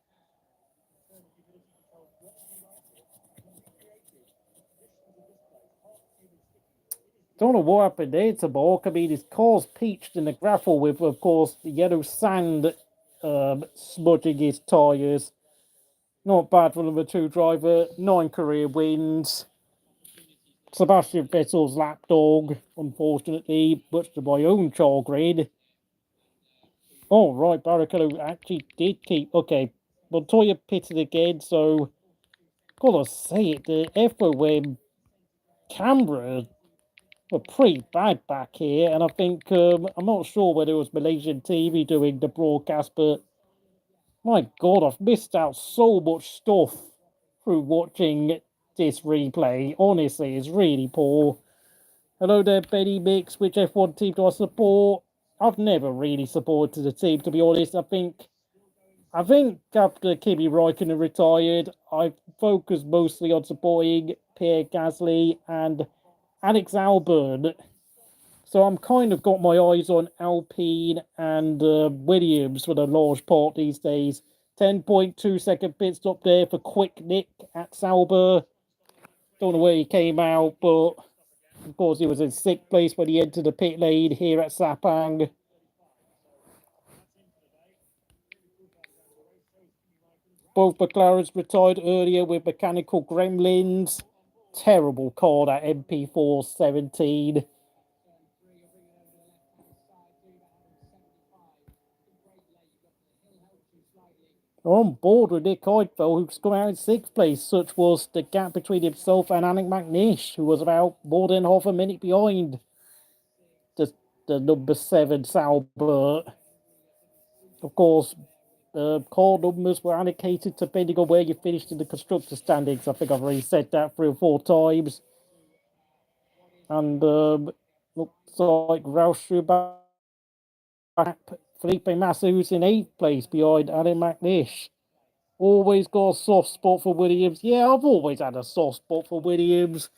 Don't know what happened there to Mark. I mean, his car's peached in the gravel with, of course, the yellow sand smudging his tyres. Not bad for number 2 driver. 9 career wins. Sebastian Vettel's lapdog, unfortunately, much to my own chagrin. Oh, right, Barrichello actually did keep... Okay, Montoya pitted again, so... Gotta say it, the FOM camera were pretty bad back here, and I think, I'm not sure whether it was Malaysian TV doing the broadcast, but my God, I've missed out so much stuff through watching this replay. Honestly, it's really poor. Hello there, Benny Mix. Which F1 team do I support? I've never really supported a team, to be honest. I think after Kimi Räikkönen retired, I focused mostly on supporting Pierre Gasly and Alex Albon. So I'm kind of got my eyes on Alpine and Williams for the large part these days. 10.2 second pit stop there for Quick Nick at Sauber. Don't know where he came out, but of course he was in 6th place when he entered the pit lane here at Sepang. Both McLarens retired earlier with mechanical gremlins. Terrible car, that MP417. On board with Nick Heidfeld, who's come out in 6th place. Such was the gap between himself and Alec McNish, who was about more than half a minute behind the number 7 Sauber. Of course, car numbers were allocated depending on where you finished in the constructor standings. I think I've already said that 3 or 4 times. And looks like Ralf Schumacher, Felipe Massa, who's in 8th place behind Adam McNish. Always got a soft spot for Williams. Yeah, I've always had a soft spot for Williams.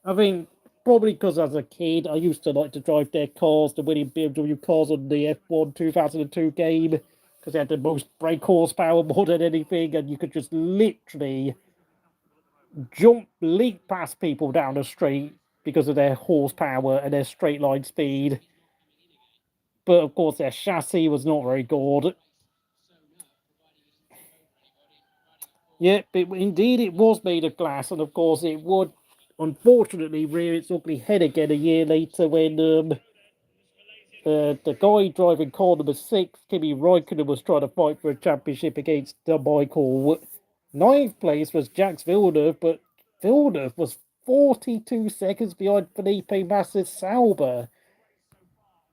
I think probably because as a kid, I used to like to drive their cars, the winning BMW cars on the F1 2002 game, because they had the most brake horsepower more than anything, and you could just literally leap past people down the street because of their horsepower and their straight line speed. But of course, their chassis was not very good. Yep, indeed it was made of glass, and of course it would unfortunately rear its ugly head again a year later when the guy driving car number 6, Kimi Räikkönen, was trying to fight for a championship against Michael. 9th place was Jacques Villeneuve, but Villeneuve was 42 seconds behind Felipe Massa's Sauber.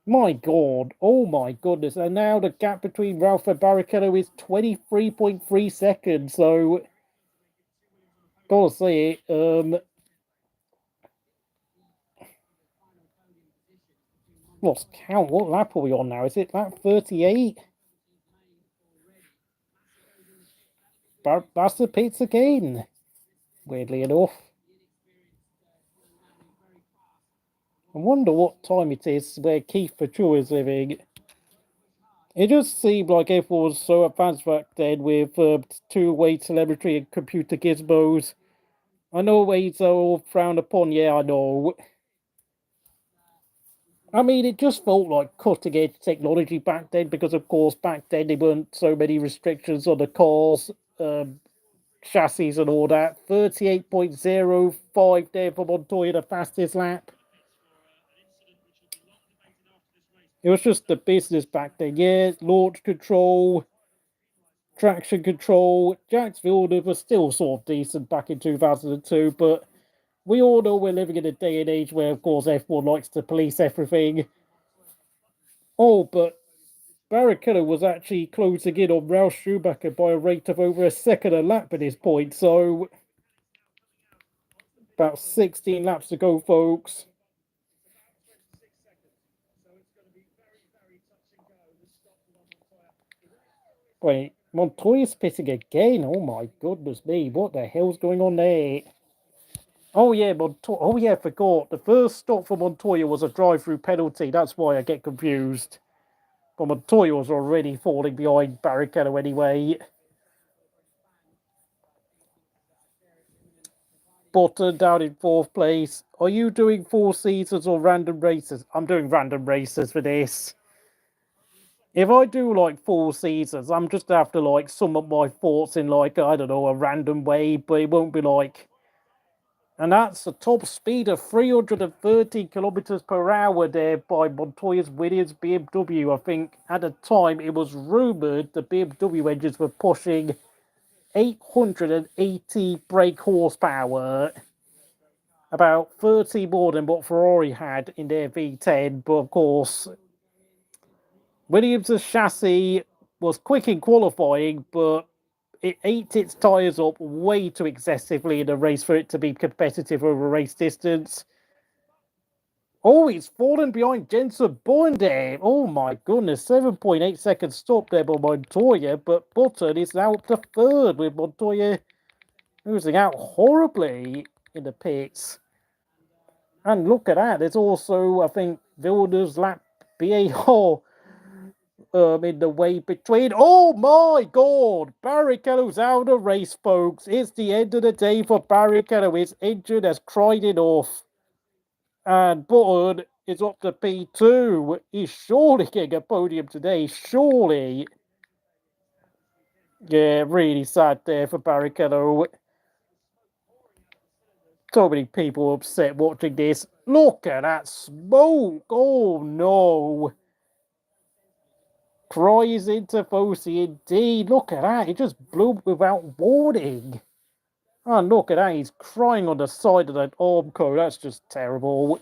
My God, oh my goodness. And now the gap between Ralf and Barrichello is 23.3 seconds. So, gotta say it, lost count. What lap are we on now? Is it lap 38? That's the pits again, weirdly enough. I wonder what time it is where Keith Patrol is living. It just seemed like everyone was so advanced back then with two-way telemetry and computer gizmos. I know ways are all frowned upon, yeah, I know. I mean, it just felt like cutting-edge technology back then, because, of course, back then there weren't so many restrictions on the cars, chassis and all that. 38.05 there for Montoya, the fastest lap. It was just the business back then, yeah. Launch control, traction control. Jacques Villeneuve was still sort of decent back in 2002, but we all know we're living in a day and age where, of course, F1 likes to police everything. Oh, but Barrichello was actually closing in on Ralf Schumacher by a rate of over a second a lap at this point, so about 16 laps to go, folks. Wait, Montoya's pitting again? Oh my goodness me, what the hell's going on there? Oh yeah, oh yeah, I forgot. The first stop for Montoya was a drive-through penalty. That's why I get confused. But Montoya was already falling behind Barrichello anyway. Bottas down in 4th place. Are you doing 4 seasons or random races? I'm doing random races for this. If I do like 4 seasons, I'm just gonna have to like sum up my thoughts in like, I don't know, a random way, but it won't be like. And that's a top speed of 330 kilometers per hour there by Montoya's Williams BMW. I think at the time it was rumored the BMW engines were pushing 880 brake horsepower. About 30 more than what Ferrari had in their V10, but of course, Williams' chassis was quick in qualifying, but it ate its tyres up way too excessively in a race for it to be competitive over race distance. Oh, he's fallen behind Jensen Button there. Oh my goodness, 7.8 seconds stop there by Montoya, but Button is now up to 3rd with Montoya losing out horribly in the pits. And look at that, there's also, I think, Villeneuve's lap BAR in the way between. Oh my God! Barrichello's out of the race, folks. It's the end of the day for Barrichello. His engine has cried enough. And Button is up to P2. He's surely getting a podium today, surely. Yeah, really sad there for Barrichello. So many people upset watching this. Look at that smoke. Oh no. Cries into Fossey indeed. Look at that. It just blew without warning. Oh, look at that. He's crying on the side of that Armco. That's just terrible.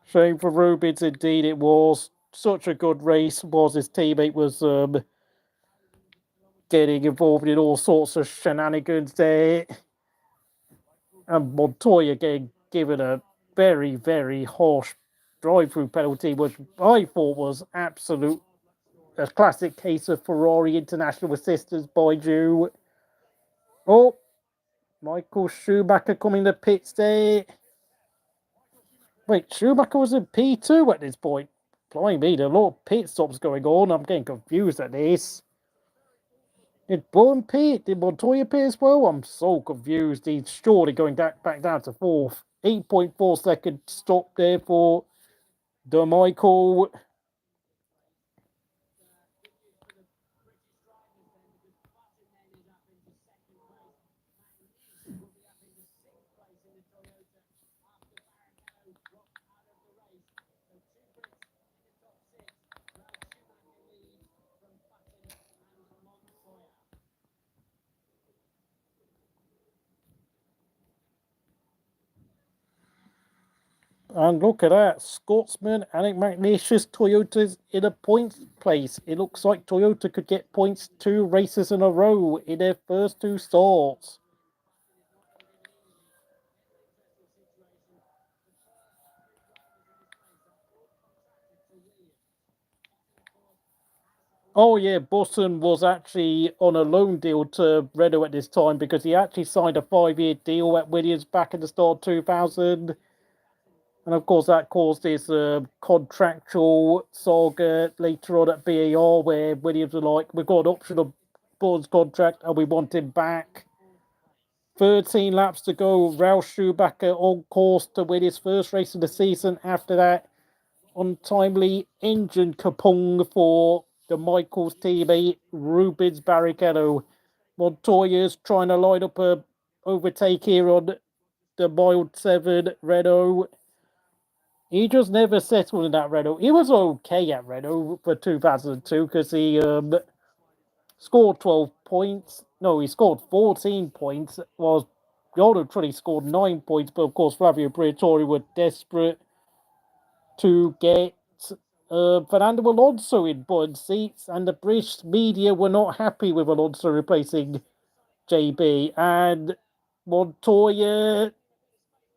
Shame for Rubens, indeed it was. Such a good race. Was his teammate was getting involved in all sorts of shenanigans there. And Montoya getting given a very, very harsh drive-through penalty, which I thought was a classic case of Ferrari international assistance by Zhou. Oh, Michael Schumacher coming to pits there. Wait, Schumacher was in P2 at this point. Blimey, there are a lot of pit stops going on. I'm getting confused at this. Did Bullen pit? Did Montoya pit as well? I'm so confused. He's surely going back down to fourth. 8.4 second stop there for the Michael. And look at that, Scotsman and Magnesius Toyota's in a points place. It looks like Toyota could get points 2 races in a row in their first 2 starts. Oh yeah, Button was actually on a loan deal to Renault at this time because he actually signed a 5-year deal at Williams back in the start of 2000. And of course that caused this contractual saga later on at BAR where Williams were like, we've got an option of Button's contract and we want him back. 13 laps to go, Ralf Schumacher on course to win his first race of the season. After that, untimely engine kapung for the Michaels teammate Rubens Barrichello. Montoya's trying to line up a overtake here on the mild 7 Renault. He just never settled in that Renault. He was okay at Renault for 2002 because he scored 12 points. No, he scored 14 points. While Gordon Trulli scored 9 points, but of course Flavio Briatore were desperate to get Fernando Alonso in buoyant seats, and the British media were not happy with Alonso replacing JB, and Montoya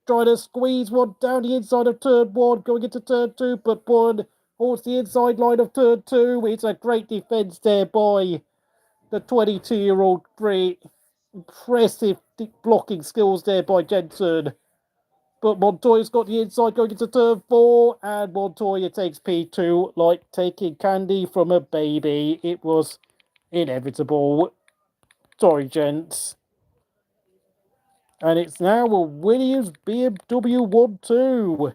trying to squeeze one down the inside of turn 1, going into turn 2, but one holds the inside line of turn 2. It's a great defence there by the 22-year-old Brit. Impressive blocking skills there by Jensen. But Montoya's got the inside going into turn 4, and Montoya takes P2 like taking candy from a baby. It was inevitable. Sorry, gents. And it's now a Williams BMW 1-2. I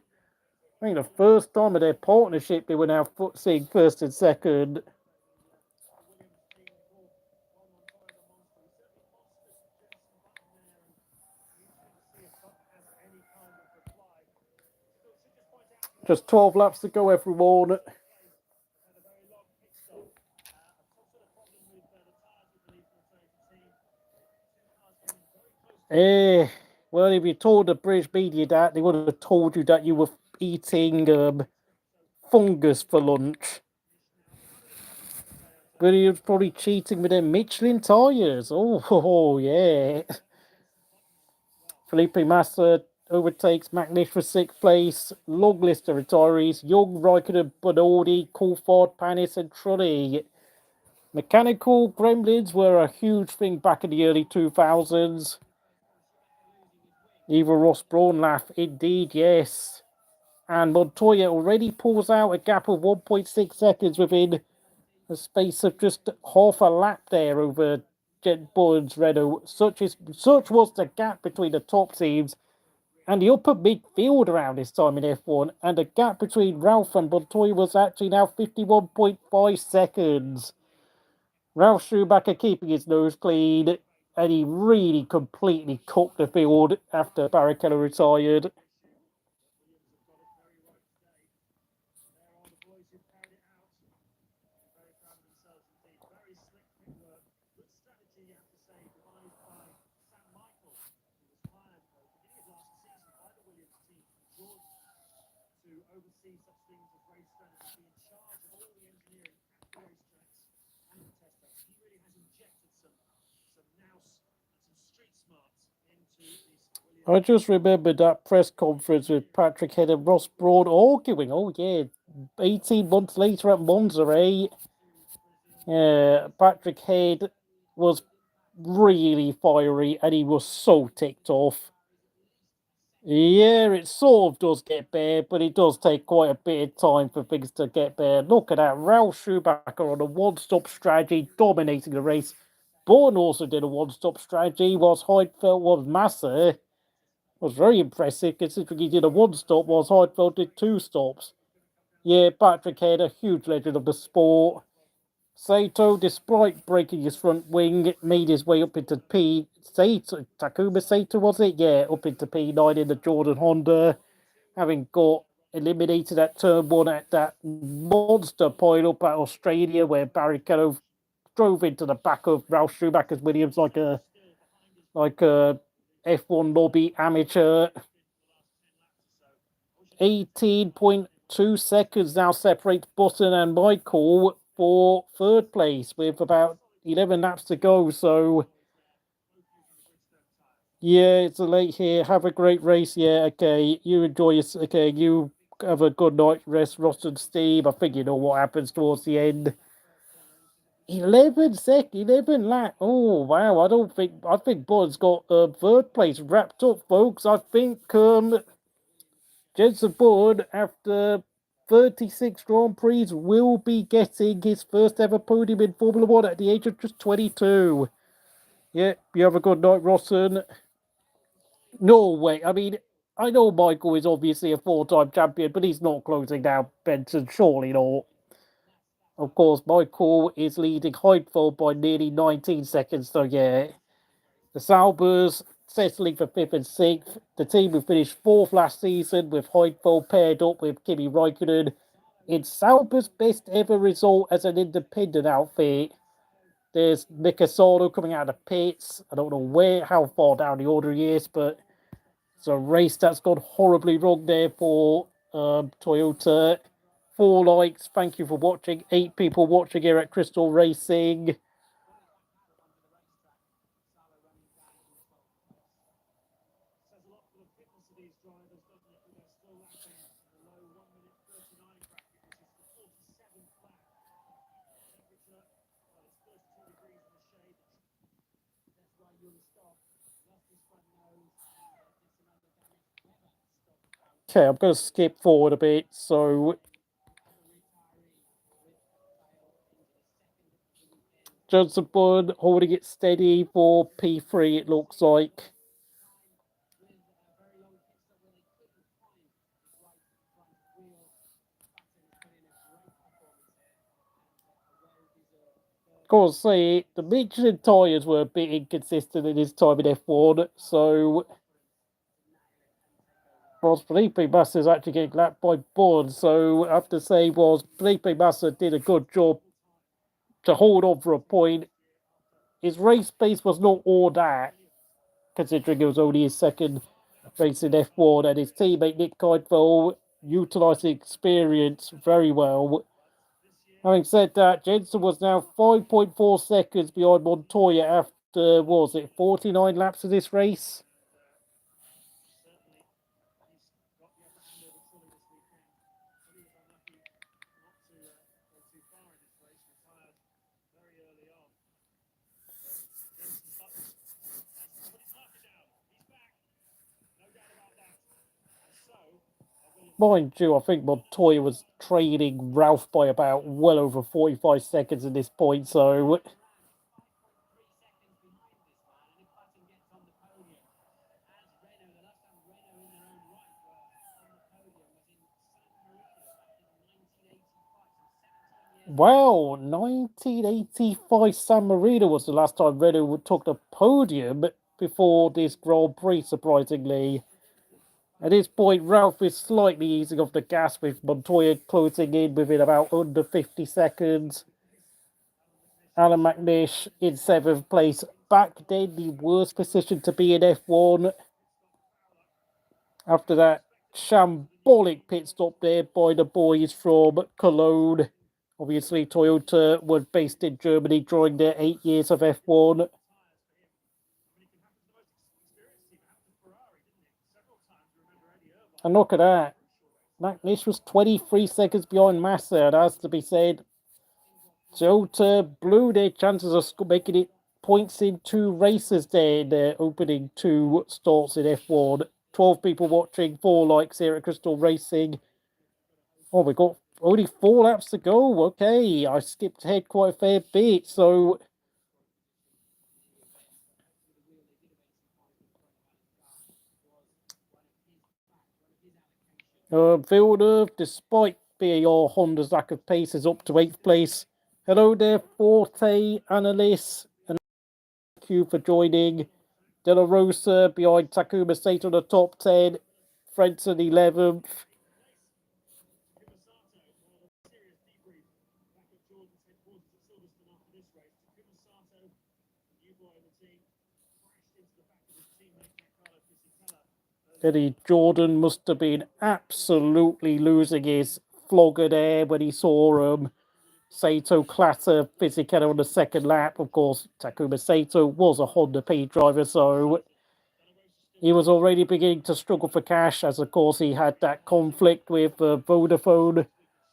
think the first time of their partnership they were now seeing first and second. Just 12 laps to go, everyone. Well, if you told the British media that, they would have told you that you were eating fungus for lunch. But he was probably cheating with their Michelin tyres. Oh, yeah. Felipe Massa overtakes Magnussen for 6th place. Long list of retirees. Young, Raikkonen, Bonodi, Coulthard, Panis and Trulli. Mechanical gremlins were a huge thing back in the early 2000s. Eva Ross Braun laugh, indeed, yes. And Montoya already pulls out a gap of 1.6 seconds within a space of just half a lap there over Jet Bullen's Renault. Such was the gap between the top teams and the upper midfield around this time in F1. And the gap between Ralf and Montoya was actually now 51.5 seconds. Ralf Schumacher keeping his nose clean, and he really completely cooked the field after Barrichello retired. oversee such things as race strategy, be in charge of all the engineering at the racetracks and the test tracks. He really has injected some nous and some street smarts into these Williams. I just remembered that press conference with Patrick Head and Ross Brawn arguing. Oh, yeah, 18 months later at Monza, eh? Yeah, Patrick Head was really fiery and he was so ticked off. Yeah, it sort of does get bad, but it does take quite a bit of time for things to get bad. Look at that, Ralf Schumacher on a one-stop strategy, dominating the race. Bourne also did a one-stop strategy, whilst Heidfeld was Massa. Was very impressive considering he did a one-stop, whilst Heidfeld did two stops. Yeah, Patrick Head, a huge legend of the sport. Saito, despite breaking his front wing, made his way up into Takuma Saito, was it? Yeah, up into P9 in the Jordan Honda, having got eliminated at turn one at that monster pile-up at Australia where Barrichello drove into the back of Ralf Schumacher's Williams like a F1 lobby amateur. 18.2 seconds now separates Button and Michael for third place with about 11 laps to go. So, yeah, it's a late here. Have a great race. Yeah, okay. You enjoy your... Okay, you have a good night rest, Ross and Steve. I think you know what happens towards the end. 11 laps. Oh, wow. I think Bud's got third place wrapped up, folks. I think Jenson Button, after 36 Grand Prix, will be getting his first ever podium in Formula 1 at the age of just 22. Yeah, you have a good night, Rossen. No way. I mean, I know Michael is obviously a four-time champion, but he's not closing down Benson, surely not. Of course, Michael is leading Heidfeld by nearly 19 seconds, so yeah. The Saubers settling for 5th and 6th. The team who finished 4th last season with Heidfeld paired up with Kimi Räikkönen. It's Sauber's best ever result as an independent outfit. There's Mika Solo coming out of the pits. I don't know how far down the order he is, but it's a race that's gone horribly wrong there for Toyota. 4 likes. Thank you for watching. 8 people watching here at Crystal Racing. Okay, I'm going to skip forward a bit. So, Johnson Button holding it steady for P3, it looks like. Of course, the Michelin tyres were a bit inconsistent in his time in F1, so Felipe Massa is actually getting lapped by Bond. So I have to say, Felipe Massa did a good job to hold on for a point. His race pace was not all that, considering it was only his second race in F1, and his teammate Nick Heidfeld utilised the experience very well. Having said that, Jensen was now 5.4 seconds behind Montoya after, 49 laps of this race? Mind you, I think Montoya was trailing Ralph by about well over 45 seconds at this point, so... Wow, 1985 San Marino was the last time Renault took the podium before this Grand Prix, surprisingly. At this point, Ralph is slightly easing off the gas with Montoya closing in within about under 50 seconds. Alan McNish in 7th place. Back then, the worst position to be in F1. After that parabolic pit stop there by the boys from Cologne. Obviously, Toyota was based in Germany during their 8 years of F1. And look at that. Magnussen was 23 seconds behind Massa. It has to be said. Toyota blew their chances of making it points in 2 races there in their opening 2 starts in F1. 12 people watching, 4 likes here at Crystal Racing. Oh, we got only 4 laps to go. Okay, I skipped ahead quite a fair bit. So Villeneuve, despite BAR Honda's lack of pace, is up to 8th place. Hello there, Forte analysts, and thank you for joining. De La Rosa behind Takuma Sato in the top 10. Frentzen 11th. Eddie Jordan must have been absolutely losing his flogger there when he saw Sato clatter Fisichella on the second lap. Of course, Takuma Sato was a Honda P driver, so he was already beginning to struggle for cash, as of course he had that conflict with Vodafone,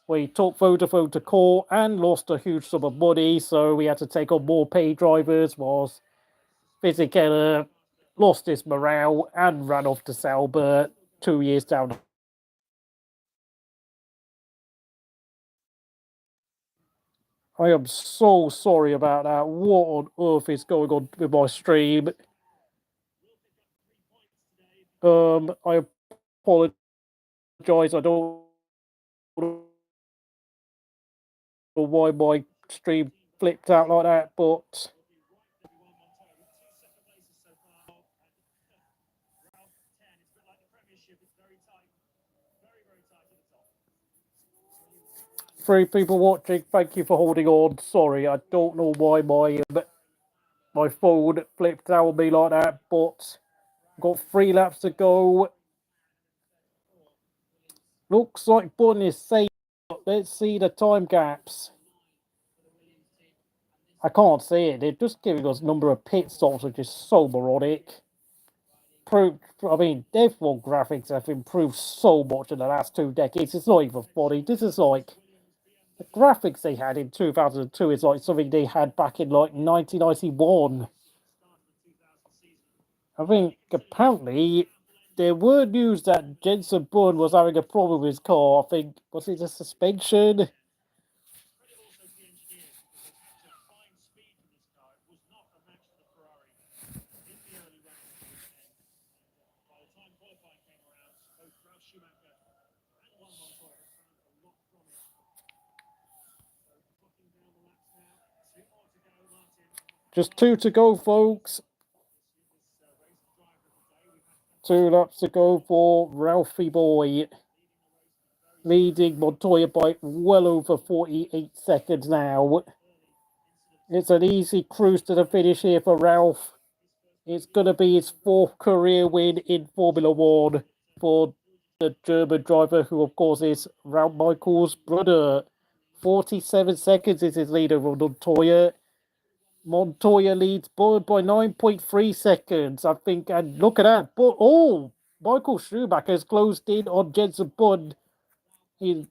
where he took Vodafone to court and lost a huge sum of money, so we had to take on more pay drivers, whilst Fisichella lost his morale and ran off to Sauber 2 years down. I am so sorry about that. What on earth is going on with my stream? I apologize. I don't know why my stream flipped out like that, but three people watching, thank you for holding on. Sorry, I don't know why my phone flipped out on me like that, but got 3 laps to go. Looks like Button is safe. Let's see the time gaps. I can't see it. They're just giving us number of pit stops, which is so moronic. I mean, F1 graphics have improved so much in the last 2 decades. It's not even funny. This is like the graphics they had in 2002 is like something they had back in like 1991. I think apparently there were news that Jensen Button was having a problem with his car. I think, was it a suspension? Just 2 to go, folks. 2 laps to go for Ralphie Boy. Leading Montoya by well over 48 seconds now. It's an easy cruise to the finish here for Ralph. It's going to be his 4th career win in Formula 1 for the German driver, who of course is Ralph Michael's brother. 47 seconds is his lead over Montoya. Montoya leads Bud by 9.3 seconds, I think. And look at that. But, Michael Schumacher has closed in on Jensen Button to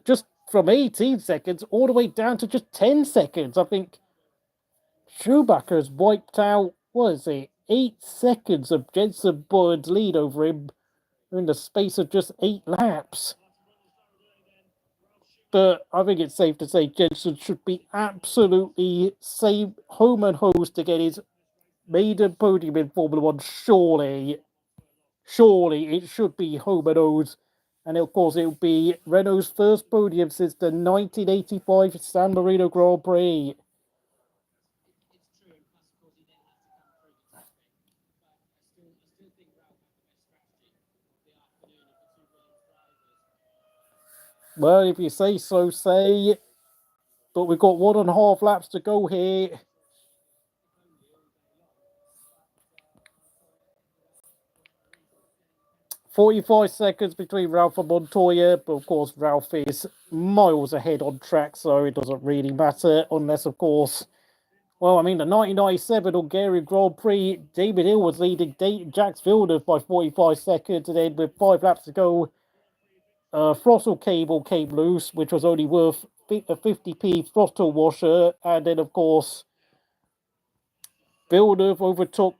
just from 18 seconds all the way down to just 10 seconds. I think Schumacher's wiped out, 8 seconds of Jensen Button's lead over him in the space of just 8 laps. But I think it's safe to say Jensen should be absolutely safe, home and hose to get his maiden podium in Formula 1. Surely it should be home and hose. And of course, it will be Renault's first podium since the 1985 San Marino Grand Prix. Well, if you say so, say. But we've got 1.5 laps to go here. 45 seconds between Ralf and Montoya, but of course Ralf is miles ahead on track, so it doesn't really matter, unless of course, well, I mean, the 1997 Hungarian Grand Prix, David Hill was leading Jacques Villeneuve by 45 seconds, and then with 5 laps to go, throttle cable came loose, which was only worth a 50p throttle washer, and then of course Villeneuve overtook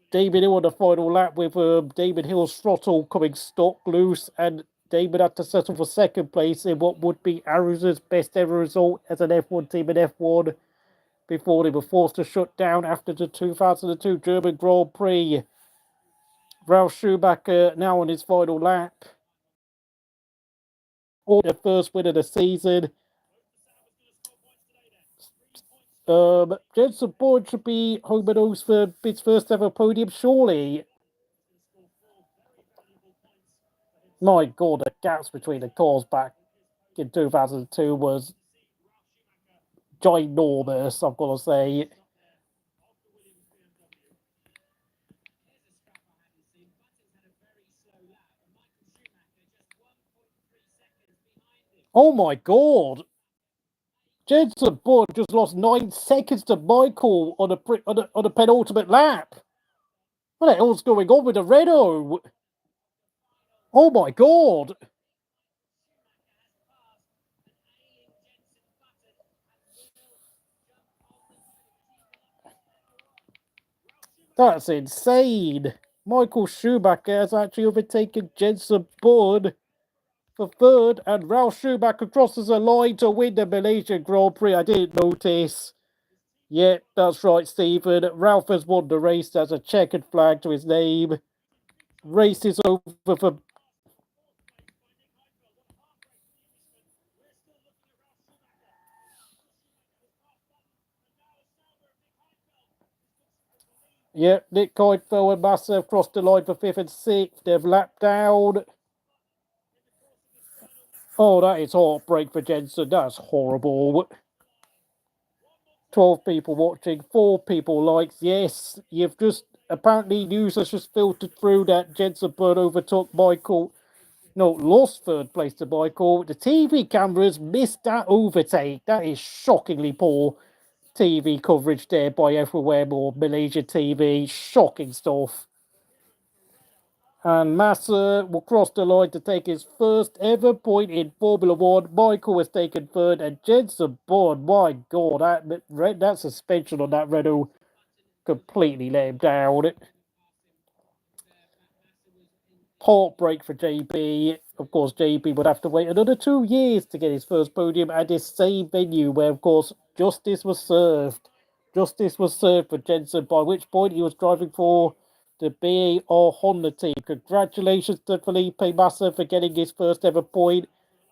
David Hill on the final lap with David Hill's throttle coming stock loose, and David had to settle for second place in what would be Arrows' best ever result as an F1 team in F1 before they were forced to shut down after the 2002 German Grand Prix. Ralf Schumacher now on his final lap. Or the first win of the season. Jenson Button should be home and host for his first ever podium, surely. My God, the gaps between the cars back in 2002 was ginormous, I've got to say. Oh my God. Jenson Button just lost 9 seconds to Michael on a penultimate lap. What the hell's going on with the Renault? Oh my God. That's insane. Michael Schumacher has actually overtaken Jenson Button for third, and Ralf Schumacher crosses the line to win the Malaysian Grand Prix. I didn't notice. Yeah, that's right, Stephen. Ralf has won the race. There's a checkered flag to his name. Race is over for... Yeah, Nick Heidfeld and Massa have crossed the line for 5th and 6th. They've lapped down. Oh, that is heartbreak for Jenson. That's horrible. 12 people watching, 4 people likes. Yes, you've just... Apparently, news has just filtered through that Jenson Button overtook Michael... No, lost third place to Michael. The TV cameras missed that overtake. That is shockingly poor TV coverage there by F1 or Malaysia TV. Shocking stuff. And Massa will cross the line to take his first ever point in Formula 1. Michael has taken third, and Jenson Button, my God, that suspension on that Renault completely let him down. Heartbreak for JB. Of course, JB would have to wait another 2 years to get his first podium at this same venue where, of course, justice was served. Justice was served for Jenson, by which point he was driving for the BAR Honda team. Congratulations to Felipe Massa for getting his first ever point.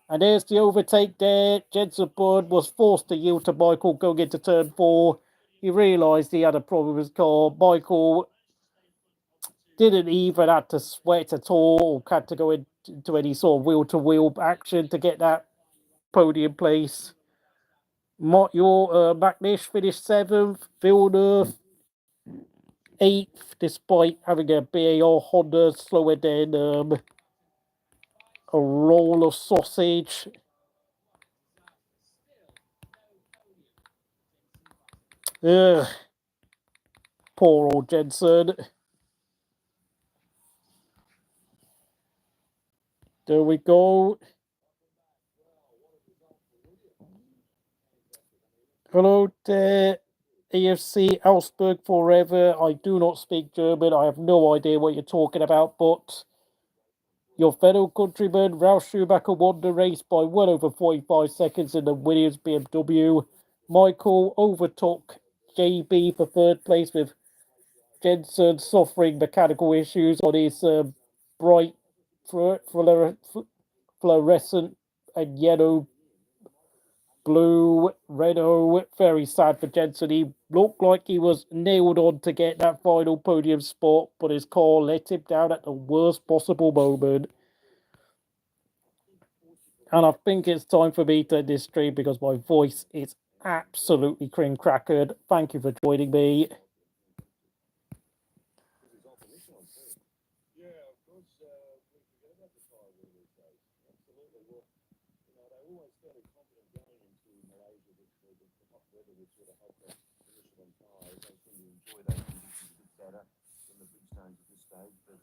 And there's the overtake there. Jenson Button was forced to yield to Michael going into turn 4. He realised he had a problem with his car. Michael didn't even have to sweat at all or had to go into any sort of wheel-to-wheel action to get that podium place. McNish finished 7th, Villeneuve 8th, despite having a BAR Honda slower than a roll of sausage. Ugh. Poor old Jenson. There we go. Hello there, AFC Augsburg forever. I do not speak German. I have no idea what you're talking about, but your fellow countryman, Ralf Schumacher, won the race by well over 45 seconds in the Williams BMW. Michael overtook JB for third place, with Jenson suffering mechanical issues on his bright fluorescent and yellow blue Renault. Very sad for Jenson. He looked like he was nailed on to get that final podium spot, but his car let him down at the worst possible moment. And I think it's time for me to end this stream because my voice is absolutely cream crackered. Thank you for joining me. Yeah, of course, we forget about the tyre wear these days. Absolutely. Well, they always fairly confident going into Malaysia that the hot weather would sort of help the Michelin tyres. They seem to enjoy those conditions a bit better than the Bridgestones at this stage. But,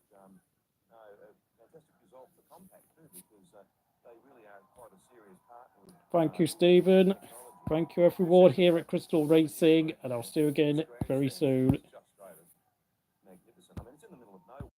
no, a fantastic result for Compact too, because they really are quite a serious partner with Thank you, Stephen. Thank you, everyone, here at Crystal Racing, and I'll see you again very soon. Just straight. Magnificent. I mean, it's in the middle of nowhere.